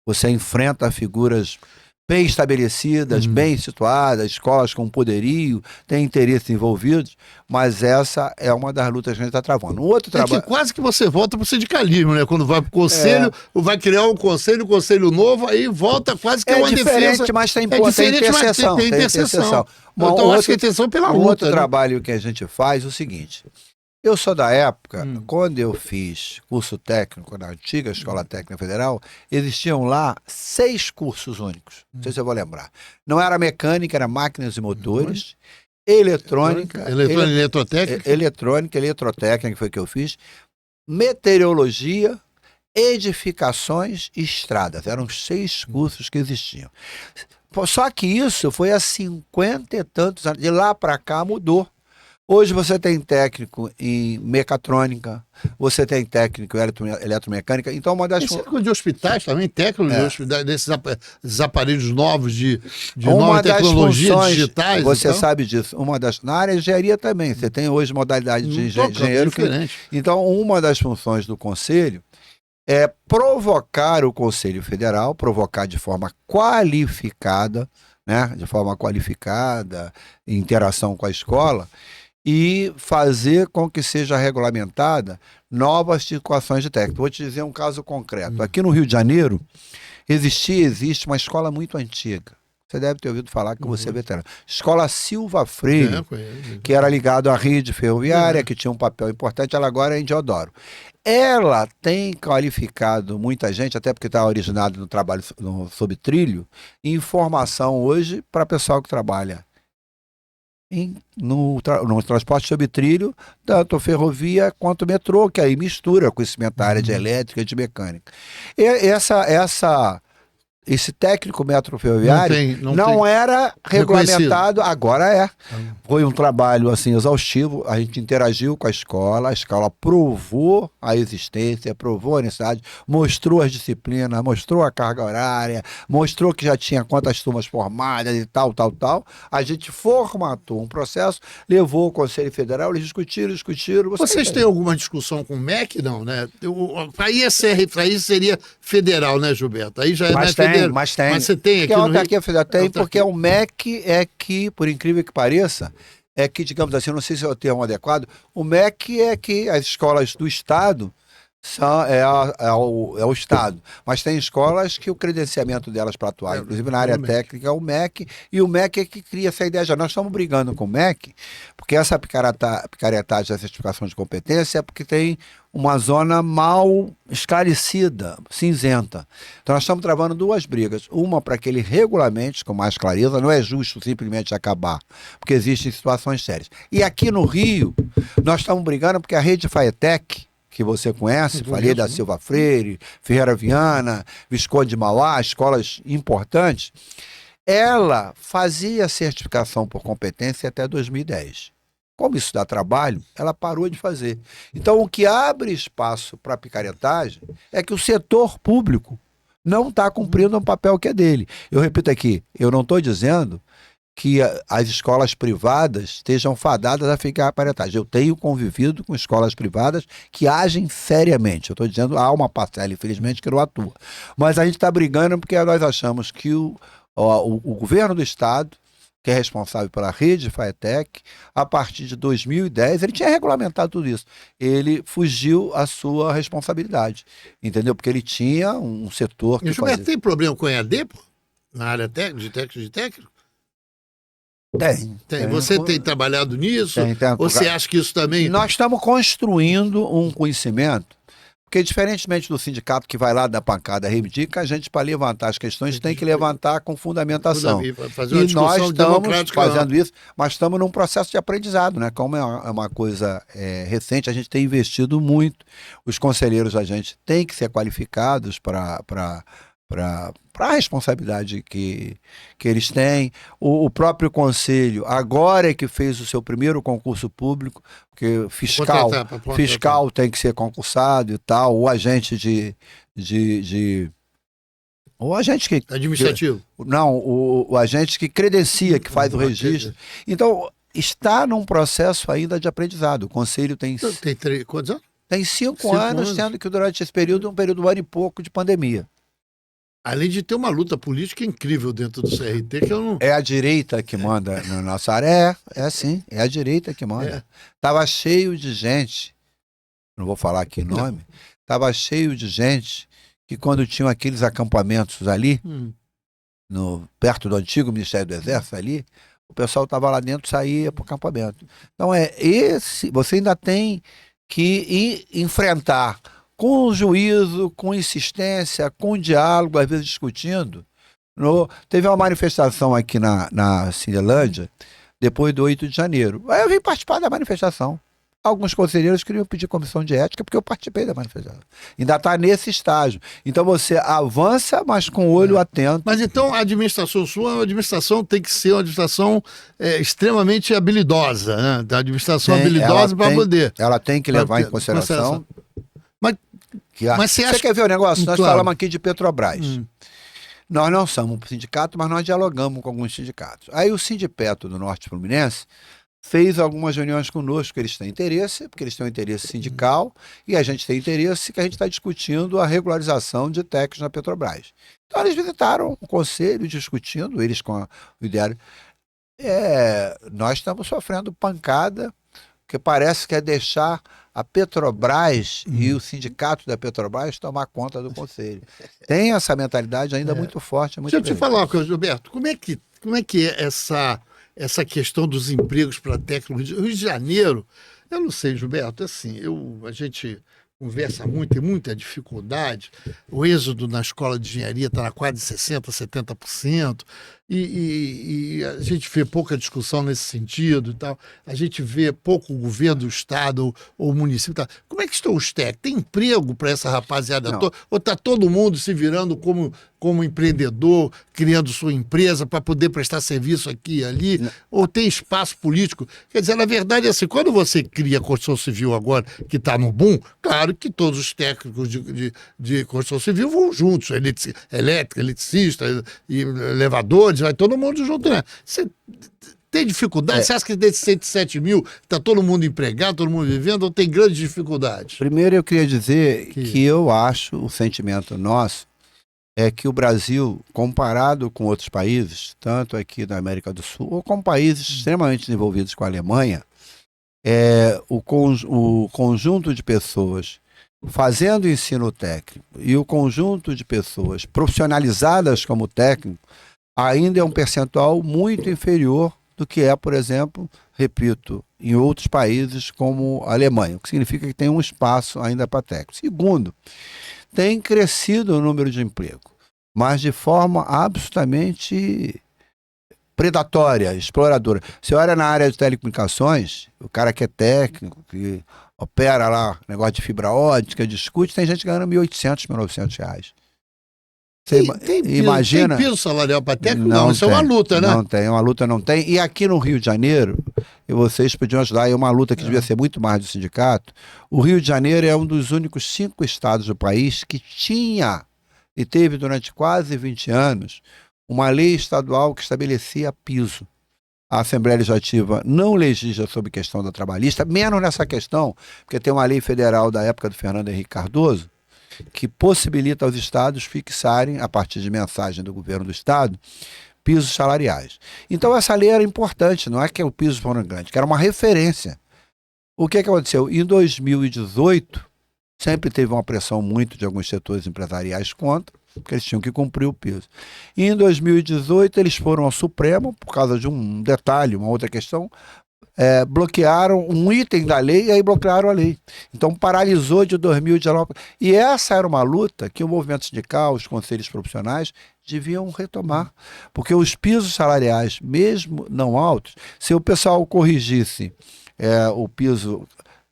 Você enfrenta figuras bem estabelecidas, bem situadas, escolas com poderio, tem interesses envolvidos, mas essa é uma das lutas que a gente está travando. Um outro trabalho... que quase que você volta para o sindicalismo, né? Quando vai para o conselho, vai criar um conselho novo, aí volta quase que é uma defesa. Mas tem interseção. Tem interseção. Então acho que a interseção pela luta. Outro trabalho que a gente faz é o seguinte, Eu sou da época, quando eu fiz curso técnico na antiga Escola Técnica Federal, existiam lá 6 cursos únicos. Não sei se eu vou lembrar. Não era mecânica, era máquinas e motores, eletrônica, eletrotécnica, foi que eu fiz, meteorologia, edificações e estradas. Eram 6 cursos que existiam. Só que isso foi há 50 e tantos anos. De lá para cá mudou. Hoje você tem técnico em mecatrônica, você tem técnico em eletromecânica. Então, uma das... técnico de hospitais também, técnico de hospitais, desses aparelhos novos de nova tecnologia, digitais. Você sabe disso. Na área de engenharia também. Você tem hoje modalidade de engenheiro. Então, uma das funções do Conselho é provocar o Conselho Federal, provocar de forma qualificada, né? De forma qualificada, em interação com a escola, e fazer com que seja regulamentada novas situações de técnico. Vou te dizer um caso concreto. Aqui no Rio de Janeiro, existe uma escola muito antiga. Você deve ter ouvido falar que você é veterano. Escola Silva Freire, que era ligado à rede ferroviária, que tinha um papel importante, ela agora é em Deodoro. Ela tem qualificado muita gente, até porque está originado no trabalho sob trilho, informação hoje para pessoal que trabalha no transporte sob trilho, tanto ferrovia quanto metrô, que aí mistura conhecimento da área de elétrica e de mecânica. E esse técnico metroferroviário não era regulamentado, agora é. Foi um trabalho assim exaustivo, a gente interagiu com a escola provou a existência, provou a necessidade, mostrou as disciplinas, mostrou a carga horária, mostrou que já tinha quantas turmas formadas e tal. A gente formatou um processo, levou o Conselho Federal, eles discutiram. Vocês têm alguma discussão com o MEC? Não, né? Para aí seria federal, né, Gilberto? Aí já mas tem. Mas você tem aqui no Rio? Tem, porque o MEC é que, por incrível que pareça, é que, digamos assim, eu não sei se é o termo adequado, o MEC é que as escolas do Estado é o Estado, mas tem escolas que o credenciamento delas para atuar, inclusive na área técnica, é o MEC, e o MEC é que cria essa ideia. Já nós estamos brigando com o MEC, porque essa picaretagem da certificação de competência é porque tem uma zona mal esclarecida, cinzenta. Então nós estamos travando 2 brigas. Uma para que ele regulamente, com mais clareza, não é justo simplesmente acabar, porque existem situações sérias. E aqui no Rio, nós estamos brigando porque a rede Faetec, que você conhece, falei da Silva Freire, Ferreira Viana, Visconde de Mauá, escolas importantes, ela fazia certificação por competência até 2010. Como isso dá trabalho, ela parou de fazer. Então, o que abre espaço para a picaretagem é que o setor público não está cumprindo um papel que é dele. Eu repito aqui, eu não estou dizendo que as escolas privadas estejam fadadas a ficar picaretagem. Eu tenho convivido com escolas privadas que agem seriamente. Eu estou dizendo, há uma parcela, infelizmente, que não atua. Mas a gente está brigando porque nós achamos que o governo do Estado, que é responsável pela rede Faetec, a partir de 2010, ele tinha regulamentado tudo isso. Ele fugiu à sua responsabilidade, entendeu? Porque ele tinha um setor que fazia... Tem problema com EAD, pô? Na área de técnico? Tem. Você tem trabalhado nisso? Ou você acha que isso também... Nós estamos construindo um conhecimento, porque diferentemente do sindicato que vai lá dar pancada, reivindica, a gente, para levantar as questões, tem que levantar com fundamentação. E nós estamos fazendo isso, mas estamos num processo de aprendizado, né? Como é uma coisa recente, a gente tem investido muito. Os conselheiros da gente têm que ser qualificados para a responsabilidade que eles têm. O próprio Conselho, agora é que fez o seu primeiro concurso público, porque fiscal tem que ser concursado e tal, o agente o agente que... Administrativo. O agente que credencia, que faz o registro. Então, está num processo ainda de aprendizado. O Conselho tem... Quantos anos? Tem 5 anos, sendo que durante esse período, um período de 1 ano e pouco de pandemia. Além de ter uma luta política incrível dentro do CRT, que eu não... É a direita que manda na nossa área? Sim, é a direita que manda. Tava cheio de gente, não vou falar aqui nome, tava cheio de gente que quando tinham aqueles acampamentos ali, perto do antigo Ministério do Exército ali, o pessoal estava lá dentro, saía para o acampamento. Então, você ainda tem que enfrentar com juízo, com insistência, com diálogo, às vezes discutindo. Teve uma manifestação aqui na Cinelândia, depois do 8 de janeiro. Aí eu vim participar da manifestação. Alguns conselheiros queriam pedir comissão de ética, porque eu participei da manifestação. Ainda está nesse estágio. Então você avança, mas com o olho atento. Mas então a administração sua, a administração tem que ser uma administração extremamente habilidosa, né? Da administração habilidosa para poder. Ela tem que levar em consideração. Mas você quer ver o negócio? Nós falamos aqui de Petrobras. Nós não somos um sindicato, mas nós dialogamos com alguns sindicatos. Aí o Sindipeto do Norte Fluminense fez algumas reuniões conosco, que eles têm interesse, porque eles têm um interesse sindical, e a gente tem interesse que a gente está discutindo a regularização de técnicos na Petrobras. Então eles visitaram o conselho, discutindo, eles com o ideário. Nós estamos sofrendo pancada, que parece que é deixar a Petrobras e o sindicato da Petrobras tomar conta do conselho. Tem essa mentalidade ainda muito forte. Deixa eu te falar uma coisa, Gilberto, como é que é essa questão dos empregos para técnicos? Rio de Janeiro, eu não sei, Gilberto, assim, a gente conversa muito, tem muita dificuldade, o êxodo na escola de engenharia está na quase 60%, 70%, e a gente vê pouca discussão nesse sentido e tal, a gente vê pouco governo do estado ou município e tal. Como é que estão os técnicos? Tem emprego para essa rapaziada toda? Ou está todo mundo se virando como empreendedor, criando sua empresa para poder prestar serviço aqui e ali? Não. Ou tem espaço político? Quer dizer, na verdade, assim, quando você cria a construção civil agora, que está no boom, claro que todos os técnicos de construção civil vão juntos, elétrica, eletricista, e elevadores, vai todo mundo junto, né? Você tem dificuldade? Você acha que desses 107 mil está todo mundo empregado, todo mundo vivendo, ou tem grandes dificuldades? Primeiro eu queria dizer que eu acho, o sentimento nosso, é que o Brasil, comparado com outros países, tanto aqui da América do Sul, ou com países extremamente desenvolvidos com a Alemanha, o conjunto de pessoas fazendo ensino técnico e o conjunto de pessoas profissionalizadas como técnico ainda é um percentual muito inferior do que é, por exemplo, repito, em outros países como a Alemanha, o que significa que tem um espaço ainda para técnico. Segundo, tem crescido o número de emprego, mas de forma absolutamente predatória, exploradora. Você olha na área de telecomunicações, o cara que é técnico, que opera lá, negócio de fibra ótica, discute, tem gente ganhando R$1.800, R$1.900. Você imagina? Tem piso salarial para técnico? Não, isso é uma luta, né? Não tem, uma luta não tem. E aqui no Rio de Janeiro, vocês podiam ajudar, é uma luta que devia ser muito mais do sindicato. O Rio de Janeiro é um dos únicos 5 estados do país que tinha, e teve durante quase 20 anos, uma lei estadual que estabelecia piso. A Assembleia Legislativa não legisla sobre questão da trabalhista, menos nessa questão, porque tem uma lei federal da época do Fernando Henrique Cardoso, que possibilita aos estados fixarem, a partir de mensagem do governo do estado, pisos salariais. Então essa lei era importante, não é que o piso foram grande, que era uma referência. O que aconteceu? Em 2018, sempre teve uma pressão muito de alguns setores empresariais contra, porque eles tinham que cumprir o piso. E em 2018 eles foram ao Supremo, por causa de um detalhe, uma outra questão, bloquearam um item da lei e aí bloquearam a lei. Então paralisou de 2019. E essa era uma luta que o movimento sindical, os conselhos profissionais deviam retomar. Porque os pisos salariais, mesmo não altos, se o pessoal corrigisse o piso,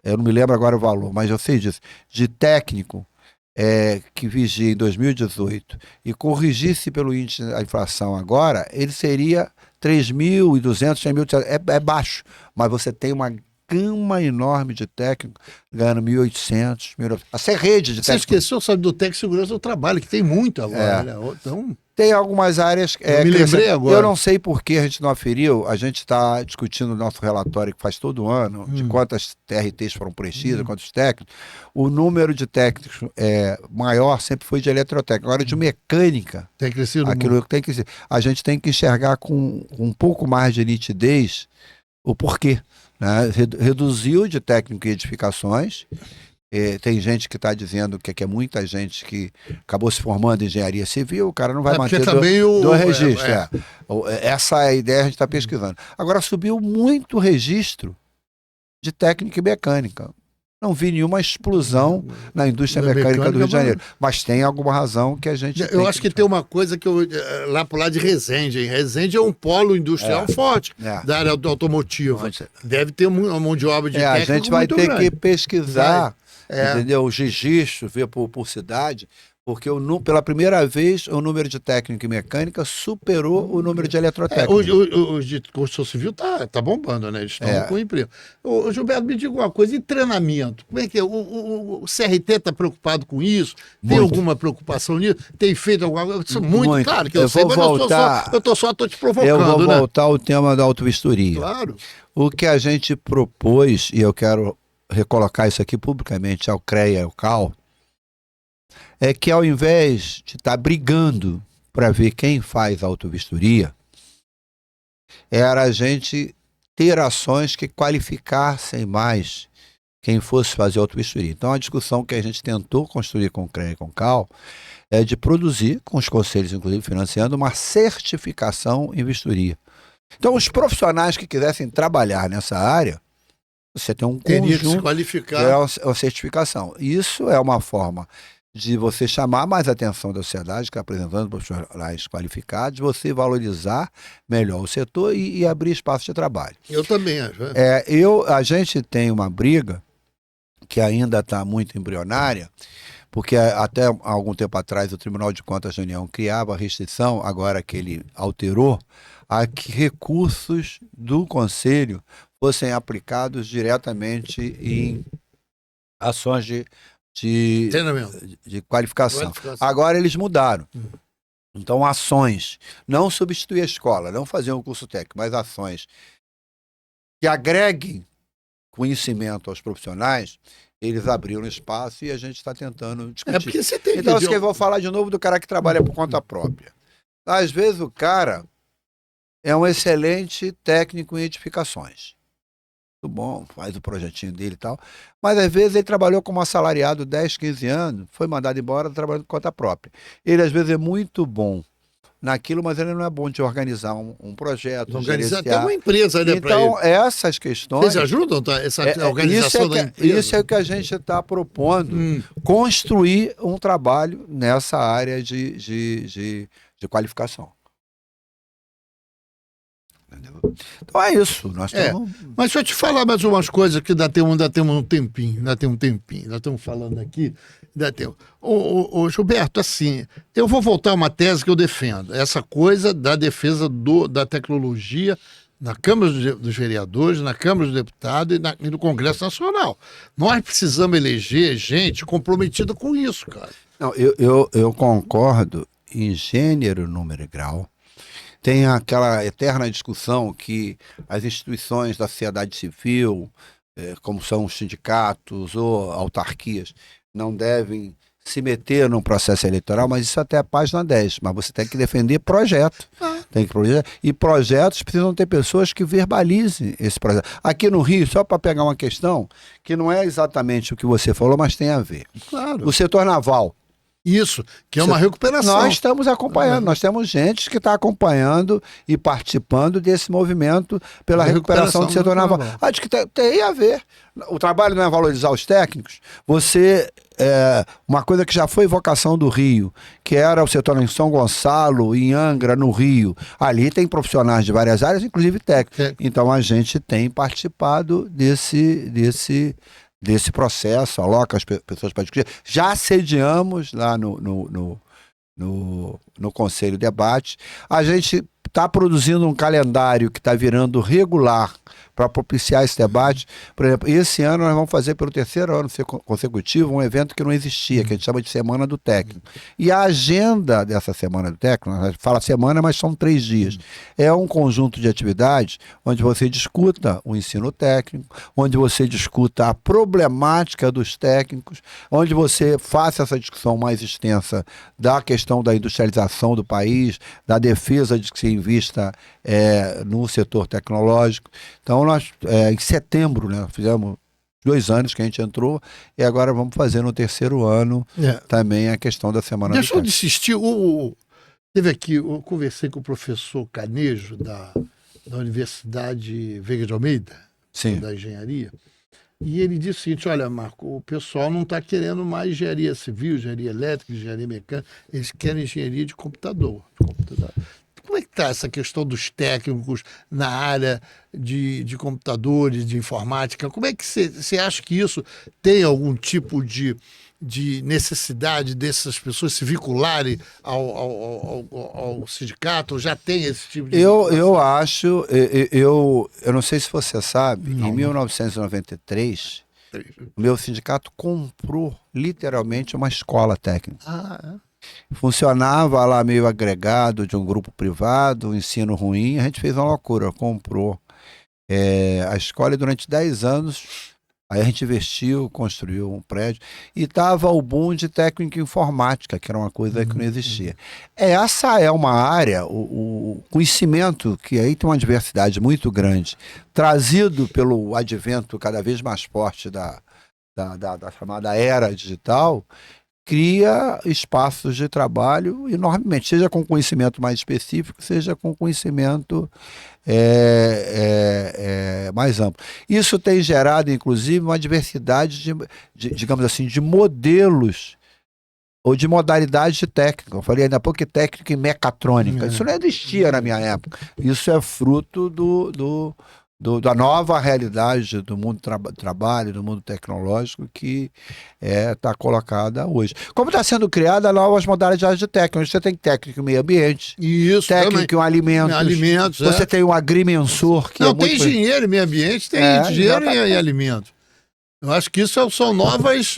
eu não me lembro agora o valor, mas eu sei disso, de técnico, que vigia em 2018 e corrigisse pelo índice da inflação agora, ele seria 3.200, 100.000, é baixo, mas você tem uma gama enorme de técnico ganhando 1.800, 1.900. Essa é rede de técnico. Você esqueceu, sabe, do técnico de segurança do trabalho, que tem muito agora, né? Então... Tem algumas áreas... me lembrei agora. Eu não sei por que a gente não aferiu, a gente está discutindo o nosso relatório que faz todo ano, de quantas TRTs foram preenchidas, quantos técnicos. O número de técnicos maior sempre foi de eletrotécnica. Agora, de mecânica... Tem crescido aquilo muito. Tem que, a gente tem que enxergar com um pouco mais de nitidez o porquê. Né? Reduziu de técnico em edificações, Tem gente que está dizendo que é muita gente que acabou se formando em engenharia civil, o cara não vai manter do registro. Essa é a ideia, a gente está pesquisando. Agora, subiu muito registro de técnica e mecânica. Não vi nenhuma explosão na indústria mecânica do Rio de Janeiro. Mas tem alguma razão que a gente... Eu acho que tem uma coisa que lá pro lado de Resende. Hein? Resende é um polo industrial forte da área automotiva. Deve ter uma mão de obra de técnico. A gente vai ter que pesquisar, entendeu? Os registros, ver por cidade, porque pela primeira vez o número de técnico e mecânica superou o número de eletrotécnico. Os de construção civil tá bombando, né? Eles estão com emprego. Ô, Gilberto, me diga uma coisa, e treinamento? Como é que é? O CRT está preocupado com isso? Tem alguma preocupação nisso? Tem feito alguma coisa? Muito, claro que eu sei, mas eu estou te provocando. Eu vou voltar ao tema da autovistoria. Claro. O que a gente propôs, e eu quero recolocar isso aqui publicamente ao CREA e ao CAL, é que ao invés de estar brigando para ver quem faz a autovistoria, era a gente ter ações que qualificassem mais quem fosse fazer a autovistoria. Então a discussão que a gente tentou construir com o CREA e com o CAL é de produzir, com os conselhos inclusive financiando, uma certificação em vistoria. Então os profissionais que quisessem trabalhar nessa área, você tem um conjunto que se qualificar. É uma certificação. Isso é uma forma de você chamar mais a atenção da sociedade, que está apresentando profissionais qualificados, você valorizar melhor o setor e abrir espaço de trabalho. Eu também acho. A gente tem uma briga que ainda está muito embrionária, porque até algum tempo atrás o Tribunal de Contas da União criava restrição, agora que ele alterou, a que recursos do Conselho fossem aplicados diretamente em ações de qualificação. Agora eles mudaram. Então, ações, não substituir a escola, não fazer um curso técnico, mas ações que agreguem conhecimento aos profissionais, eles abriram espaço e a gente está tentando discutir. Porque você tem então, eu vou falar de novo do cara que trabalha por conta própria. Às vezes o cara é um excelente técnico em edificações. Muito bom, faz o projetinho dele e tal, mas às vezes ele trabalhou como assalariado 10, 15 anos, foi mandado embora trabalhando por conta própria. Ele às vezes é muito bom naquilo, mas ele não é bom de organizar um projeto, organizar até uma empresa, né? Então, essas questões... Vocês ajudam essa organização da empresa? Isso é o que a gente está propondo, construir um trabalho nessa área de qualificação. Então é isso. Nós estamos... Mas deixa eu te falar mais umas coisas que ainda temos um tempinho. Nós estamos falando aqui. Ô, Gilberto, assim, eu vou voltar a uma tese que eu defendo. Essa coisa da defesa da tecnologia na Câmara dos Vereadores, na Câmara dos Deputados e no Congresso Nacional. Nós precisamos eleger gente comprometida com isso, cara. Não, eu concordo em gênero, número e grau. Tem aquela eterna discussão que as instituições da sociedade civil, como são os sindicatos ou autarquias, não devem se meter num processo eleitoral, mas isso até a página 10. Mas você tem que defender projeto. E projetos precisam ter pessoas que verbalizem esse projeto. Aqui no Rio, só para pegar uma questão, que não é exatamente o que você falou, mas tem a ver. Claro. O setor naval. Isso, que é uma recuperação. Nós estamos acompanhando, nós temos gente que está acompanhando e participando desse movimento pela recuperação do setor naval. Acho que tem a ver. O trabalho não é valorizar os técnicos. Uma coisa que já foi vocação do Rio, que era o setor em São Gonçalo, em Angra, no Rio. Ali tem profissionais de várias áreas, inclusive técnicos. Então a gente tem participado desse processo, aloca as pessoas para discutir. Já sediamos lá no Conselho Debate. A gente está produzindo um calendário que está virando regular para propiciar esse debate. Por exemplo, esse ano nós vamos fazer pelo 3º ano consecutivo um evento que não existia, que a gente chama de Semana do Técnico. E a agenda dessa Semana do Técnico, a gente fala semana, mas são 3 dias. É um conjunto de atividades onde você discuta o ensino técnico, onde você discuta a problemática dos técnicos, onde você faça essa discussão mais extensa da questão da industrialização do país, da defesa de que se invista no setor tecnológico. Então, nós, em setembro, fizemos 2 anos que a gente entrou, e agora vamos fazer no 3º ano também a questão da Semana Deixa do eu insistir, teve aqui, eu conversei com o professor Canejo, da Universidade Veiga de Almeida, Sim. da engenharia, e ele disse o seguinte: olha, Marco, o pessoal não está querendo mais engenharia civil, engenharia elétrica, engenharia mecânica, eles querem engenharia de computador. Como é que está essa questão dos técnicos na área de computadores, de informática? Como é que você acha que isso tem algum tipo de necessidade dessas pessoas se vincularem ao sindicato? Já tem esse tipo de... Eu acho, eu não sei se você sabe, em 1993, o meu sindicato comprou literalmente uma escola técnica. Funcionava lá meio agregado de um grupo privado, um ensino ruim, a gente fez uma loucura, comprou a escola e durante 10 anos, aí a gente investiu, construiu um prédio e estava o boom de técnico em informática, que era uma coisa que não existia. Essa é uma área, o conhecimento, que aí tem uma diversidade muito grande, trazido pelo advento cada vez mais forte da chamada era digital, cria espaços de trabalho enormemente, seja com conhecimento mais específico, seja com conhecimento mais amplo. Isso tem gerado, inclusive, uma diversidade digamos assim, de modelos ou de modalidades de técnica. Eu falei ainda há pouco que técnica em mecatrônica. Isso não existia na minha época. Isso é fruto da nova realidade do mundo do trabalho, do mundo tecnológico que está colocada hoje. Como está sendo criada novas modalidades de técnica. Você tem técnico em meio ambiente, isso, técnico em alimentos, você tem um agrimensor que tem engenheiro em meio ambiente, tem engenheiro em alimentos. Eu acho que isso são novas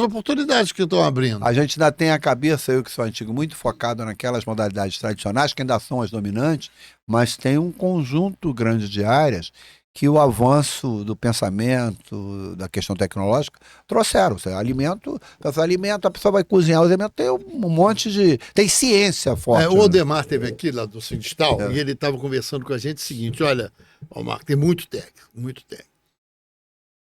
oportunidades que estão abrindo. A gente ainda tem a cabeça, eu que sou antigo, muito focado naquelas modalidades tradicionais, que ainda são as dominantes, mas tem um conjunto grande de áreas que o avanço do pensamento, da questão tecnológica, trouxeram. Alimento, a pessoa vai cozinhar os alimentos, tem um monte de... Tem ciência forte. O Odemar esteve aqui, lá do Sindistal, e ele estava conversando com a gente o seguinte: olha, Marco, tem muito técnico.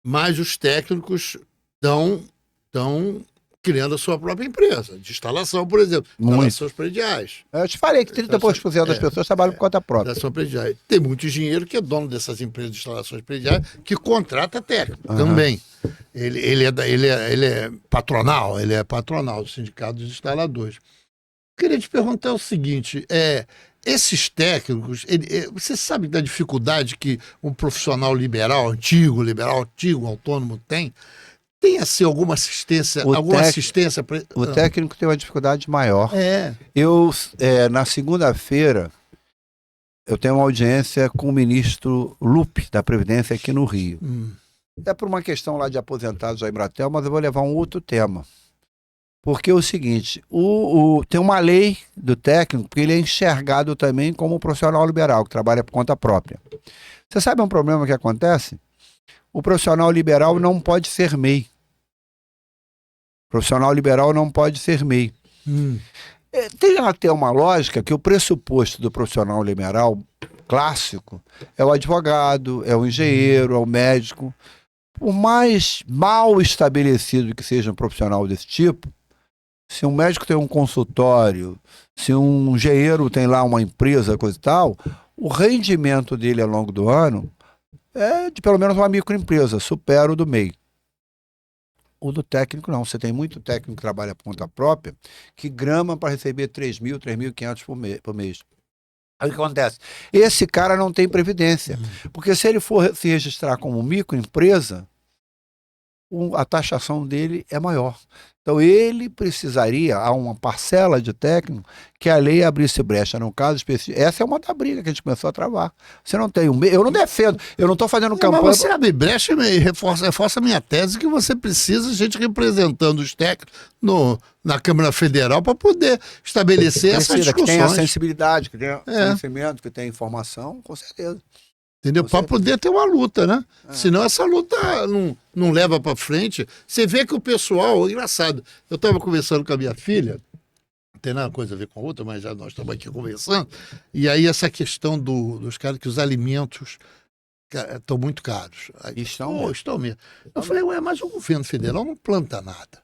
Mas os técnicos estão criando a sua própria empresa, de instalação, por exemplo. Instalações prediais. Eu te falei que 30% das pessoas trabalham por conta própria. Instalação predial. Tem muito engenheiro que é dono dessas empresas de instalações prediais que contrata técnico também. Ele é patronal, do Sindicato dos Instaladores. Eu queria te perguntar o seguinte: esses técnicos, você sabe da dificuldade que um profissional liberal antigo, autônomo tem assim alguma assistência? O técnico tem uma dificuldade maior. Eu, na segunda-feira, eu tenho uma audiência com o ministro Lupe, da Previdência, aqui no Rio. É por uma questão lá de aposentados da Embratel, mas eu vou levar um outro tema. Porque é o seguinte, tem uma lei do técnico, porque ele é enxergado também como um profissional liberal, que trabalha por conta própria. Você sabe um problema que acontece? O profissional liberal não pode ser MEI. Tem até uma lógica que o pressuposto do profissional liberal clássico é o advogado, é o engenheiro, é o médico. Por mais mal estabelecido que seja um profissional desse tipo, se um médico tem um consultório, se um engenheiro tem lá uma empresa, coisa e tal, o rendimento dele ao longo do ano é de pelo menos uma microempresa, supera o do MEI. O do técnico não. Você tem muito técnico que trabalha por conta própria, que grama para receber 3.000, 3.500 por mês. Aí o que acontece? Esse cara não tem previdência, porque se ele for se registrar como microempresa, a taxação dele é maior. Então ele precisaria, há uma parcela de técnico, que a lei abrisse brecha. No caso específico, essa é uma da briga que a gente começou a travar. Você não tem eu não defendo, eu não estou fazendo campanha... Mas você abre brecha e reforça a minha tese que você precisa de gente representando os técnicos na Câmara Federal para poder estabelecer essas discussões. Que tenha sensibilidade, que tenha conhecimento, que tenha informação, com certeza. Entendeu? Para poder ter uma luta, né? Senão essa luta não leva para frente. Você vê que o pessoal... Engraçado. Eu estava conversando com a minha filha, não tem nada coisa a ver com a outra, mas já nós estamos aqui conversando, e aí essa questão dos caras que os alimentos estão muito caros. Aí, Estão mesmo. Eu falei, ué, mas o governo federal não planta nada.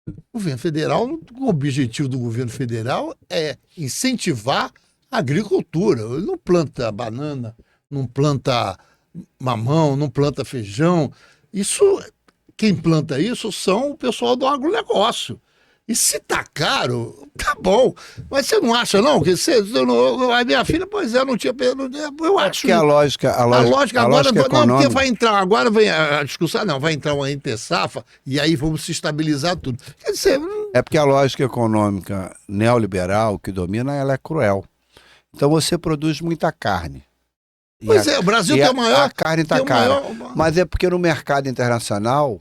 O governo federal, o objetivo do governo federal é incentivar a agricultura. Ele não planta banana, não planta mamão, não planta feijão. Quem planta isso são o pessoal do agronegócio. E se tá caro, tá bom. Mas você não acha, não? Que a minha filha, pois é, não tinha. Eu acho que a lógica agora econômica... não, porque vai entrar, agora vem a discussão, não, vai entrar uma entre-safra e aí vamos se estabilizar tudo. Quer dizer, é porque a lógica econômica neoliberal que domina, ela é cruel. Então você produz muita carne. Pois o Brasil tem o maior. A carne está cara. Mas é porque no mercado internacional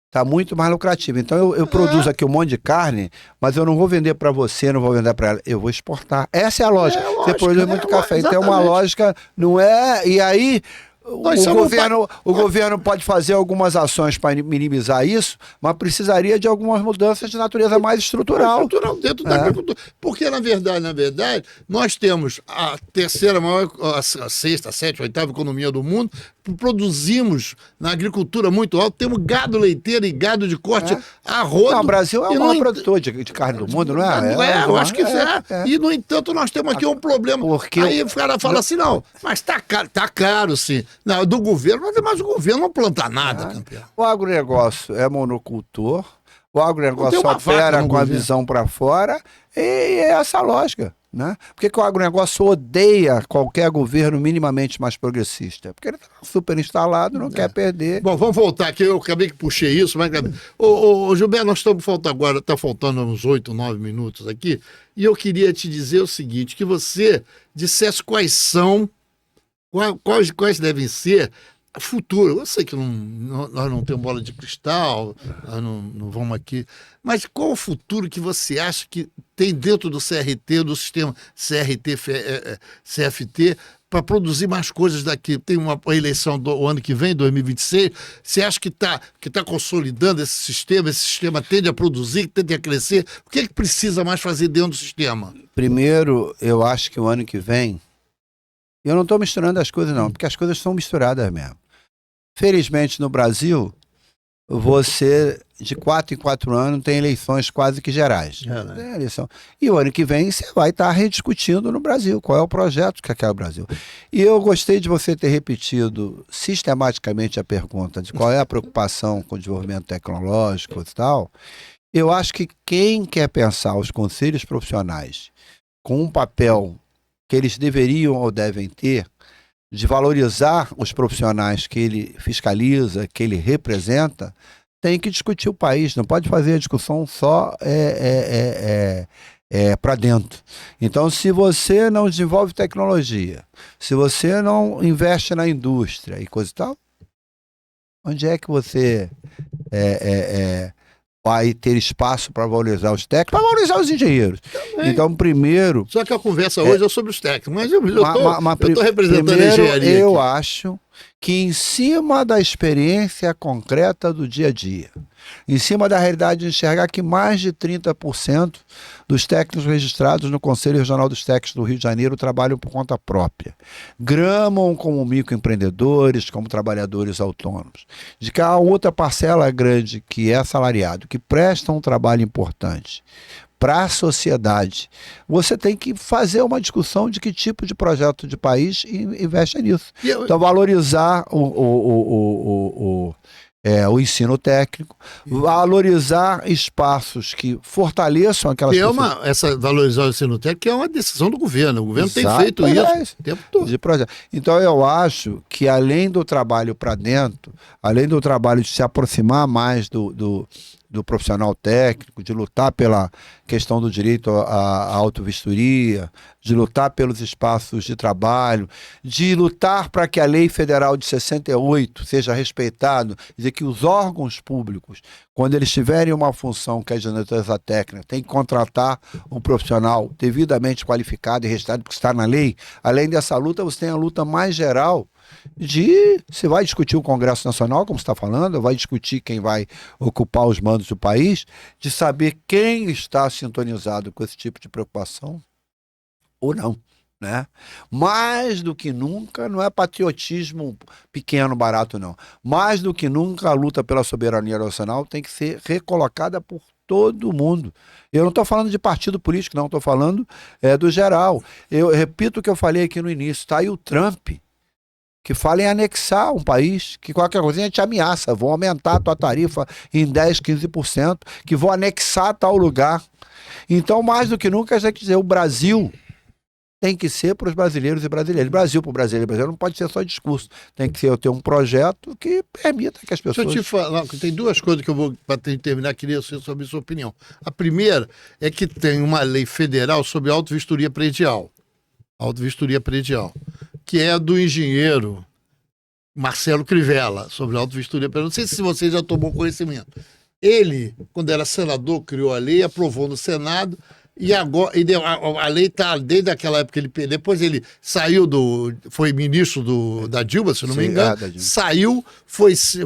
está muito mais lucrativo. Então eu produzo aqui um monte de carne, mas eu não vou vender para você, não vou vender para ela, eu vou exportar. Essa é a lógica. Você produz muito café. Então é uma lógica, não é? E aí o governo pode fazer algumas ações para minimizar isso, mas precisaria de algumas mudanças de natureza mais estrutural. Dentro da agricultura. Porque, na verdade, nós temos a terceira maior, a sexta, a sétima, a oitava economia do mundo, produzimos na agricultura muito alto, temos gado leiteiro e gado de corte a rodo. Não, o Brasil é o maior produtor de carne do mundo, não é? Eu acho que é. E, no entanto, nós temos aqui um problema. Aí o cara fala assim, não, mas tá caro, sim. Não, do governo, mas o governo não planta nada, campeão. O agronegócio é monocultor, o agronegócio opera com a visão para fora, e é essa a lógica. Né? Por que o agronegócio odeia qualquer governo minimamente mais progressista? Porque ele está super instalado, não quer perder. Bom, vamos voltar aqui, eu acabei que puxei isso, mas... Ô, Gilberto, nós estamos faltando agora, está faltando uns 8, 9 minutos aqui, e eu queria te dizer o seguinte, que você dissesse quais devem ser futuro. Eu sei que nós não temos bola de cristal, nós não vamos aqui, mas qual o futuro que você acha que tem dentro do CRT, do sistema CFT, para produzir mais coisas daqui? Tem uma eleição do ano que vem, 2026, você acha que tá consolidando esse sistema tende a produzir, tende a crescer? O que é que precisa mais fazer dentro do sistema? Primeiro, eu acho que o ano que vem, eu não estou misturando as coisas não, porque as coisas são misturadas mesmo. Felizmente no Brasil, você de 4 em 4 anos tem eleições quase que gerais. Tem eleição. E o ano que vem você vai estar rediscutindo no Brasil qual é o projeto que quer o Brasil. E eu gostei de você ter repetido sistematicamente a pergunta de qual é a preocupação com o desenvolvimento tecnológico e tal. Eu acho que quem quer pensar os conselhos profissionais com um papel que eles deveriam ou devem ter, de valorizar os profissionais que ele fiscaliza, que ele representa, tem que discutir o país, não pode fazer a discussão só para dentro. Então, se você não desenvolve tecnologia, se você não investe na indústria e coisa e tal, onde é que você vai ter espaço para valorizar os técnicos, para valorizar os engenheiros? Também. Então, primeiro... Só que a conversa hoje é sobre os técnicos, mas eu estou representando a engenharia eu aqui. acho que em cima da experiência concreta do dia a dia, em cima da realidade de enxergar que mais de 30% dos técnicos registrados no Conselho Regional dos Técnicos do Rio de Janeiro trabalham por conta própria, gramam como microempreendedores, como trabalhadores autônomos, de que há outra parcela grande que é assalariado, que presta um trabalho importante para a sociedade, você tem que fazer uma discussão de que tipo de projeto de país investe nisso. Então, valorizar o ensino técnico, valorizar espaços que fortaleçam aquelas pessoas. Valorizar o ensino técnico é uma decisão do governo. O governo tem feito isso o tempo todo. Então, eu acho que além do trabalho para dentro, além do trabalho de se aproximar mais do profissional técnico, de lutar pela questão do direito à autovistoria, de lutar pelos espaços de trabalho, de lutar para que a lei federal de 68 seja respeitada, dizer que os órgãos públicos, quando eles tiverem uma função que é de natureza técnica, tem que contratar um profissional devidamente qualificado e registrado, porque está na lei. Além dessa luta, você tem a luta mais geral você vai discutir o Congresso Nacional, como você está falando, vai discutir quem vai ocupar os mandos do país, de saber quem está sintonizado com esse tipo de preocupação ou não. né? Mais do que nunca, não é patriotismo pequeno, barato, não. Mais do que nunca, a luta pela soberania nacional tem que ser recolocada por todo mundo. Eu não estou falando de partido político, não, estou falando do geral. Eu repito o que eu falei aqui no início, está aí o Trump, que fala em anexar um país, que qualquer coisinha te ameaça, vão aumentar a tua tarifa em 10, 15%, que vão anexar tal lugar. Então, mais do que nunca, a gente tem que dizer, o Brasil tem que ser para os brasileiros e brasileiras. Brasil para o brasileiro e brasileiro não pode ser só discurso. Tem que ter um projeto que permita que as pessoas... Deixa eu te falar, tem duas coisas que eu vou, para terminar, queria saber a sua opinião. A primeira é que tem uma lei federal sobre auto-vistoria predial. Auto-vistoria predial. Que é do engenheiro Marcelo Crivella, sobre auto-vistoria predial. Não sei se você já tomou conhecimento. Ele, quando era senador, criou a lei, aprovou no Senado... E agora a lei está desde aquela época, depois ele saiu foi ministro da Dilma, se não me engano, saiu, foi ser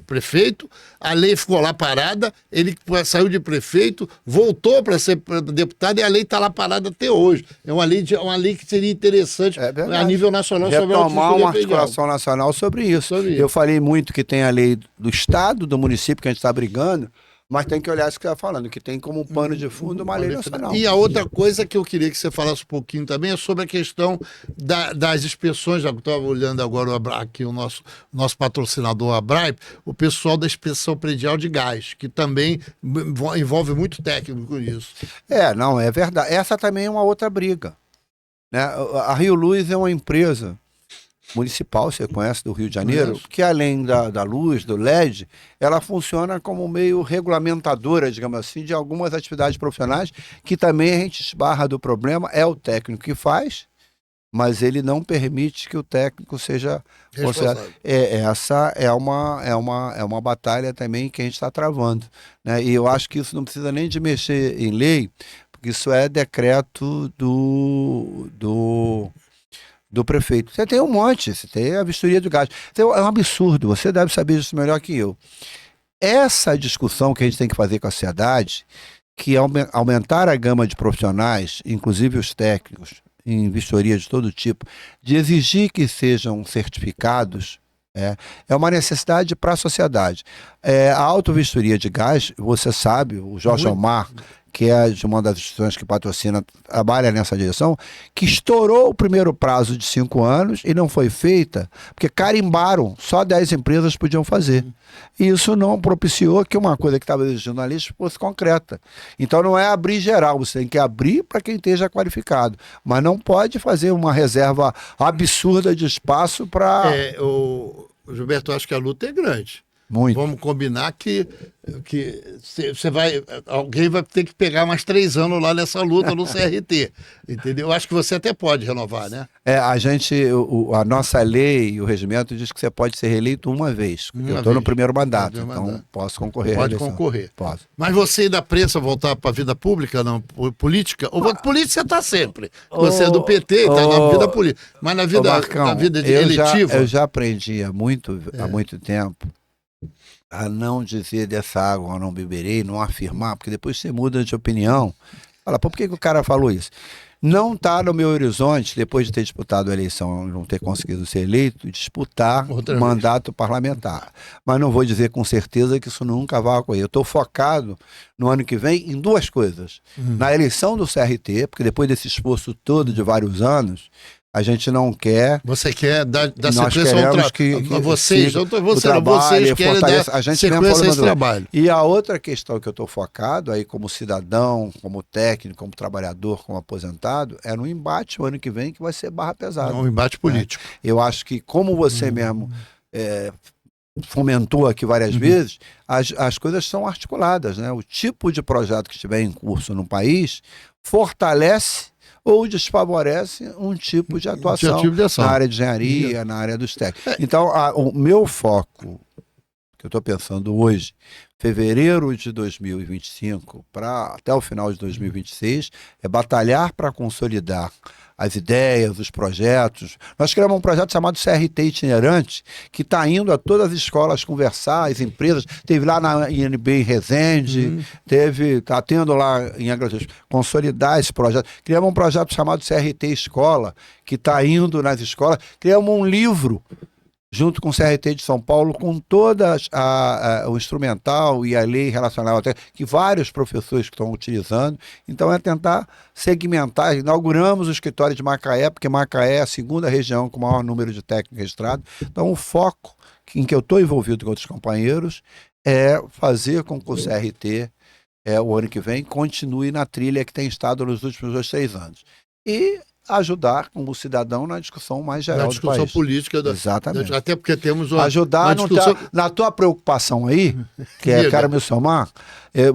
prefeito, a lei ficou lá parada, ele saiu de prefeito, voltou para ser deputado e a lei está lá parada até hoje. É uma lei que seria interessante a nível nacional sobre a retomar uma articulação nacional sobre isso. Eu falei muito que tem a lei do estado, do município que a gente está brigando, mas tem que olhar isso que você está falando, que tem como pano de fundo uma lei nacional. E a outra coisa que eu queria que você falasse um pouquinho também é sobre a questão das inspeções. Já estava olhando agora aqui o nosso patrocinador, a Abraip, o pessoal da inspeção predial de gás, que também envolve muito técnico nisso. Não, é verdade. Essa também é uma outra briga, né? A Rio Luz é uma empresa municipal, você conhece, do Rio de Janeiro, que além da luz, do LED, ela funciona como meio regulamentadora, digamos assim, de algumas atividades profissionais, que também a gente esbarra do problema, é o técnico que faz, mas ele não permite que o técnico seja considerado. Essa é uma batalha também que a gente está travando, né? E eu acho que isso não precisa nem de mexer em lei, porque isso é decreto do prefeito. Você tem um monte, você tem a vistoria do gás. Então, é um absurdo, você deve saber disso melhor que eu. Essa discussão que a gente tem que fazer com a sociedade, que é aumentar a gama de profissionais, inclusive os técnicos, em vistoria de todo tipo, de exigir que sejam certificados, é uma necessidade para a sociedade. A auto-vistoria de gás, você sabe, o Jorge Omar, que é de uma das instituições que patrocina, trabalha nessa direção, que estourou o primeiro prazo de 5 anos e não foi feita, porque carimbaram, só 10 empresas podiam fazer. E isso não propiciou que uma coisa que estava exigindo na lista fosse concreta. Então não é abrir geral, você tem que abrir para quem esteja qualificado, mas não pode fazer uma reserva absurda de espaço para... Gilberto, eu acho que a luta é grande. Muito. Vamos combinar que alguém vai ter que pegar mais 3 anos lá nessa luta no CRT, entendeu? Eu acho que você até pode renovar, né? A nossa lei e o regimento diz que você pode ser reeleito uma vez. Eu estou no primeiro mandato, então posso concorrer. Pode concorrer. Posso. Mas você ainda pensa voltar para a vida pública, não? Política? Ou política você está sempre. Você é do PT, está na vida política. Mas na vida, Marcão, na vida eletiva... Eu já aprendi há muito tempo a não dizer dessa água eu não beberei, não afirmar, porque depois você muda de opinião. Fala, por que o cara falou isso? Não está no meu horizonte, depois de ter disputado a eleição e não ter conseguido ser eleito, disputar mandato parlamentar. Mas não vou dizer com certeza que isso nunca vai ocorrer. Eu estou focado no ano que vem em 2 coisas. Na eleição do CRT, porque depois desse esforço todo de vários anos, a gente não quer... Você quer dar sequência ao trabalho. Vocês querem dar sequência a esse trabalho. E a outra questão que eu estou focado, aí como cidadão, como técnico, como trabalhador, como aposentado, é no embate o ano que vem, que vai ser barra pesada. É um embate político. Eu acho que, como você mesmo fomentou aqui várias vezes, as coisas são articuladas, né? O tipo de projeto que estiver em curso no país fortalece ou desfavorece um tipo de atuação na área de engenharia, na área dos técnicos. Então, o meu foco, que eu estou pensando hoje, fevereiro de 2025 até o final de 2026 é batalhar para consolidar as ideias, os projetos. Nós criamos um projeto chamado CRT Itinerante, que está indo a todas as escolas conversar, as empresas. Teve lá na INB em Resende, está tendo lá em Angra dos Reis, consolidar esse projeto. Criamos um projeto chamado CRT Escola, que está indo nas escolas. Criamos um livro junto com o CRT de São Paulo, com todas o instrumental e a lei relacionada até que vários professores estão utilizando. Então é tentar segmentar. Inauguramos o escritório de Macaé, porque Macaé é a segunda região com o maior número de técnicos registrados. Então o foco em que eu estou envolvido com outros companheiros é fazer com que o CRT, o ano que vem, continue na trilha que tem estado nos últimos 2, 3 anos. E ajudar como cidadão na discussão mais geral do país. Na discussão política. Exatamente. Até porque temos uma ajudar discussão... na tua preocupação aí, que quero me somar,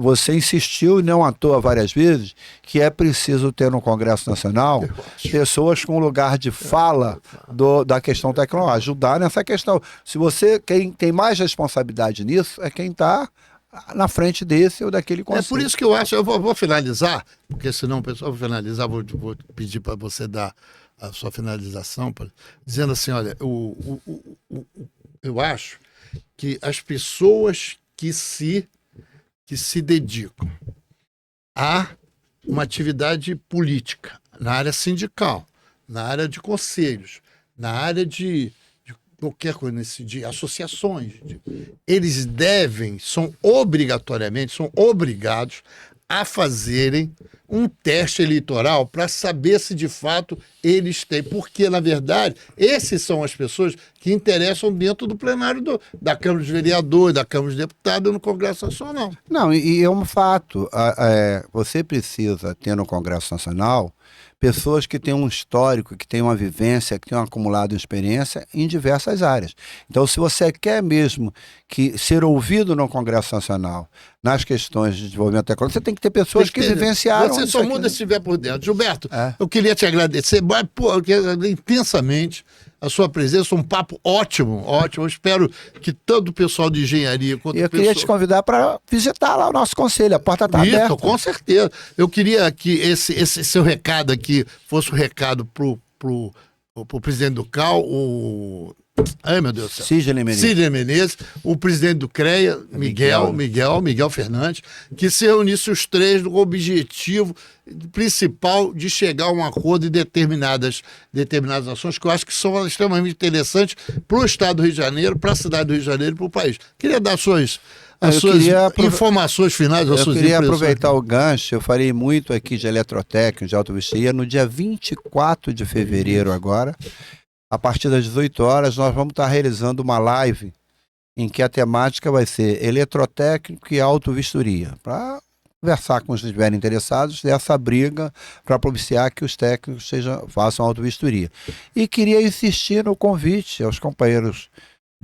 você insistiu, e não à toa várias vezes, que é preciso ter no Congresso Nacional pessoas com lugar de fala da questão tecnológica, ajudar nessa questão. Quem tem mais responsabilidade nisso é quem está na frente desse ou daquele conselho. É por isso que eu acho, eu vou finalizar, porque senão o pessoal vai finalizar, vou pedir para você dar a sua finalização, dizendo assim, olha, eu acho que as pessoas que se dedicam a uma atividade política, na área sindical, na área de conselhos, na área de qualquer coisa de associações, eles são obrigados a fazerem um teste eleitoral para saber se de fato eles têm, porque na verdade esses são as pessoas que interessam dentro do plenário da Câmara dos Vereadores, da Câmara dos Deputados, no Congresso Nacional. Não, e é um fato, você precisa ter no Congresso Nacional pessoas que têm um histórico, que têm uma vivência, que têm acumulado experiência em diversas áreas. Então, se você quer mesmo ser ouvido no Congresso Nacional nas questões de desenvolvimento econômico, você tem que ter pessoas que vivenciaram. Você só muda se estiver por dentro. Gilberto, eu queria te agradecer intensamente a sua presença, um papo ótimo. Eu espero que todo o pessoal de engenharia... Eu queria te convidar para visitar lá o nosso conselho, a porta está aberta. Com certeza. Eu queria que esse seu recado aqui fosse um recado pro presidente do CAL, ai, meu Deus do céu. Sidney Menezes, o presidente do CREA, Miguel Fernandes, que se reunisse os três no objetivo principal de chegar a um acordo em determinadas ações que eu acho que são extremamente interessantes para o Estado do Rio de Janeiro, para a cidade do Rio de Janeiro e para o país. Queria dar as suas informações finais. Eu queria aproveitar o gancho, eu falei muito aqui de eletrotécnica, de autovistoria, no dia 24 de fevereiro agora, a partir das 18 horas, nós vamos estar realizando uma live em que a temática vai ser eletrotécnico e autovistoria, para conversar com os que estiverem interessados dessa briga para propiciar que os técnicos façam autovistoria. E queria insistir no convite aos companheiros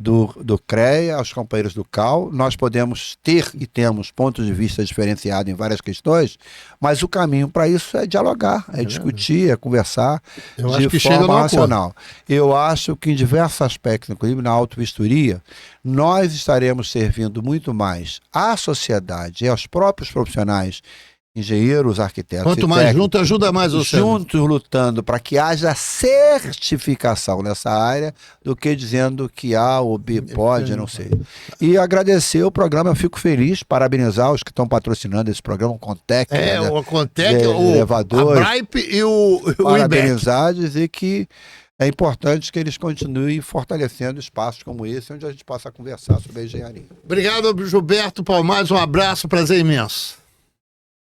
do CREA, aos companheiros do CAL. Nós podemos ter e temos pontos de vista diferenciados em várias questões, mas o caminho para isso é dialogar, é discutir, é conversar de forma racional. Eu acho que em diversos aspectos, inclusive na autovistoria, nós estaremos servindo muito mais à sociedade e aos próprios profissionais, engenheiros, arquitetos. Quanto mais junto, ajuda mais você. Juntos lutando para que haja certificação nessa área do que dizendo que A ou B pode, não sei. E agradecer o programa, eu fico feliz, parabenizar os que estão patrocinando esse programa, o Contec, o Contec, o elevador, a Bripe e o parabenizar, dizer que é importante que eles continuem fortalecendo espaços como esse, onde a gente possa conversar sobre a engenharia. Obrigado, Gilberto Palmares, um abraço, prazer imenso.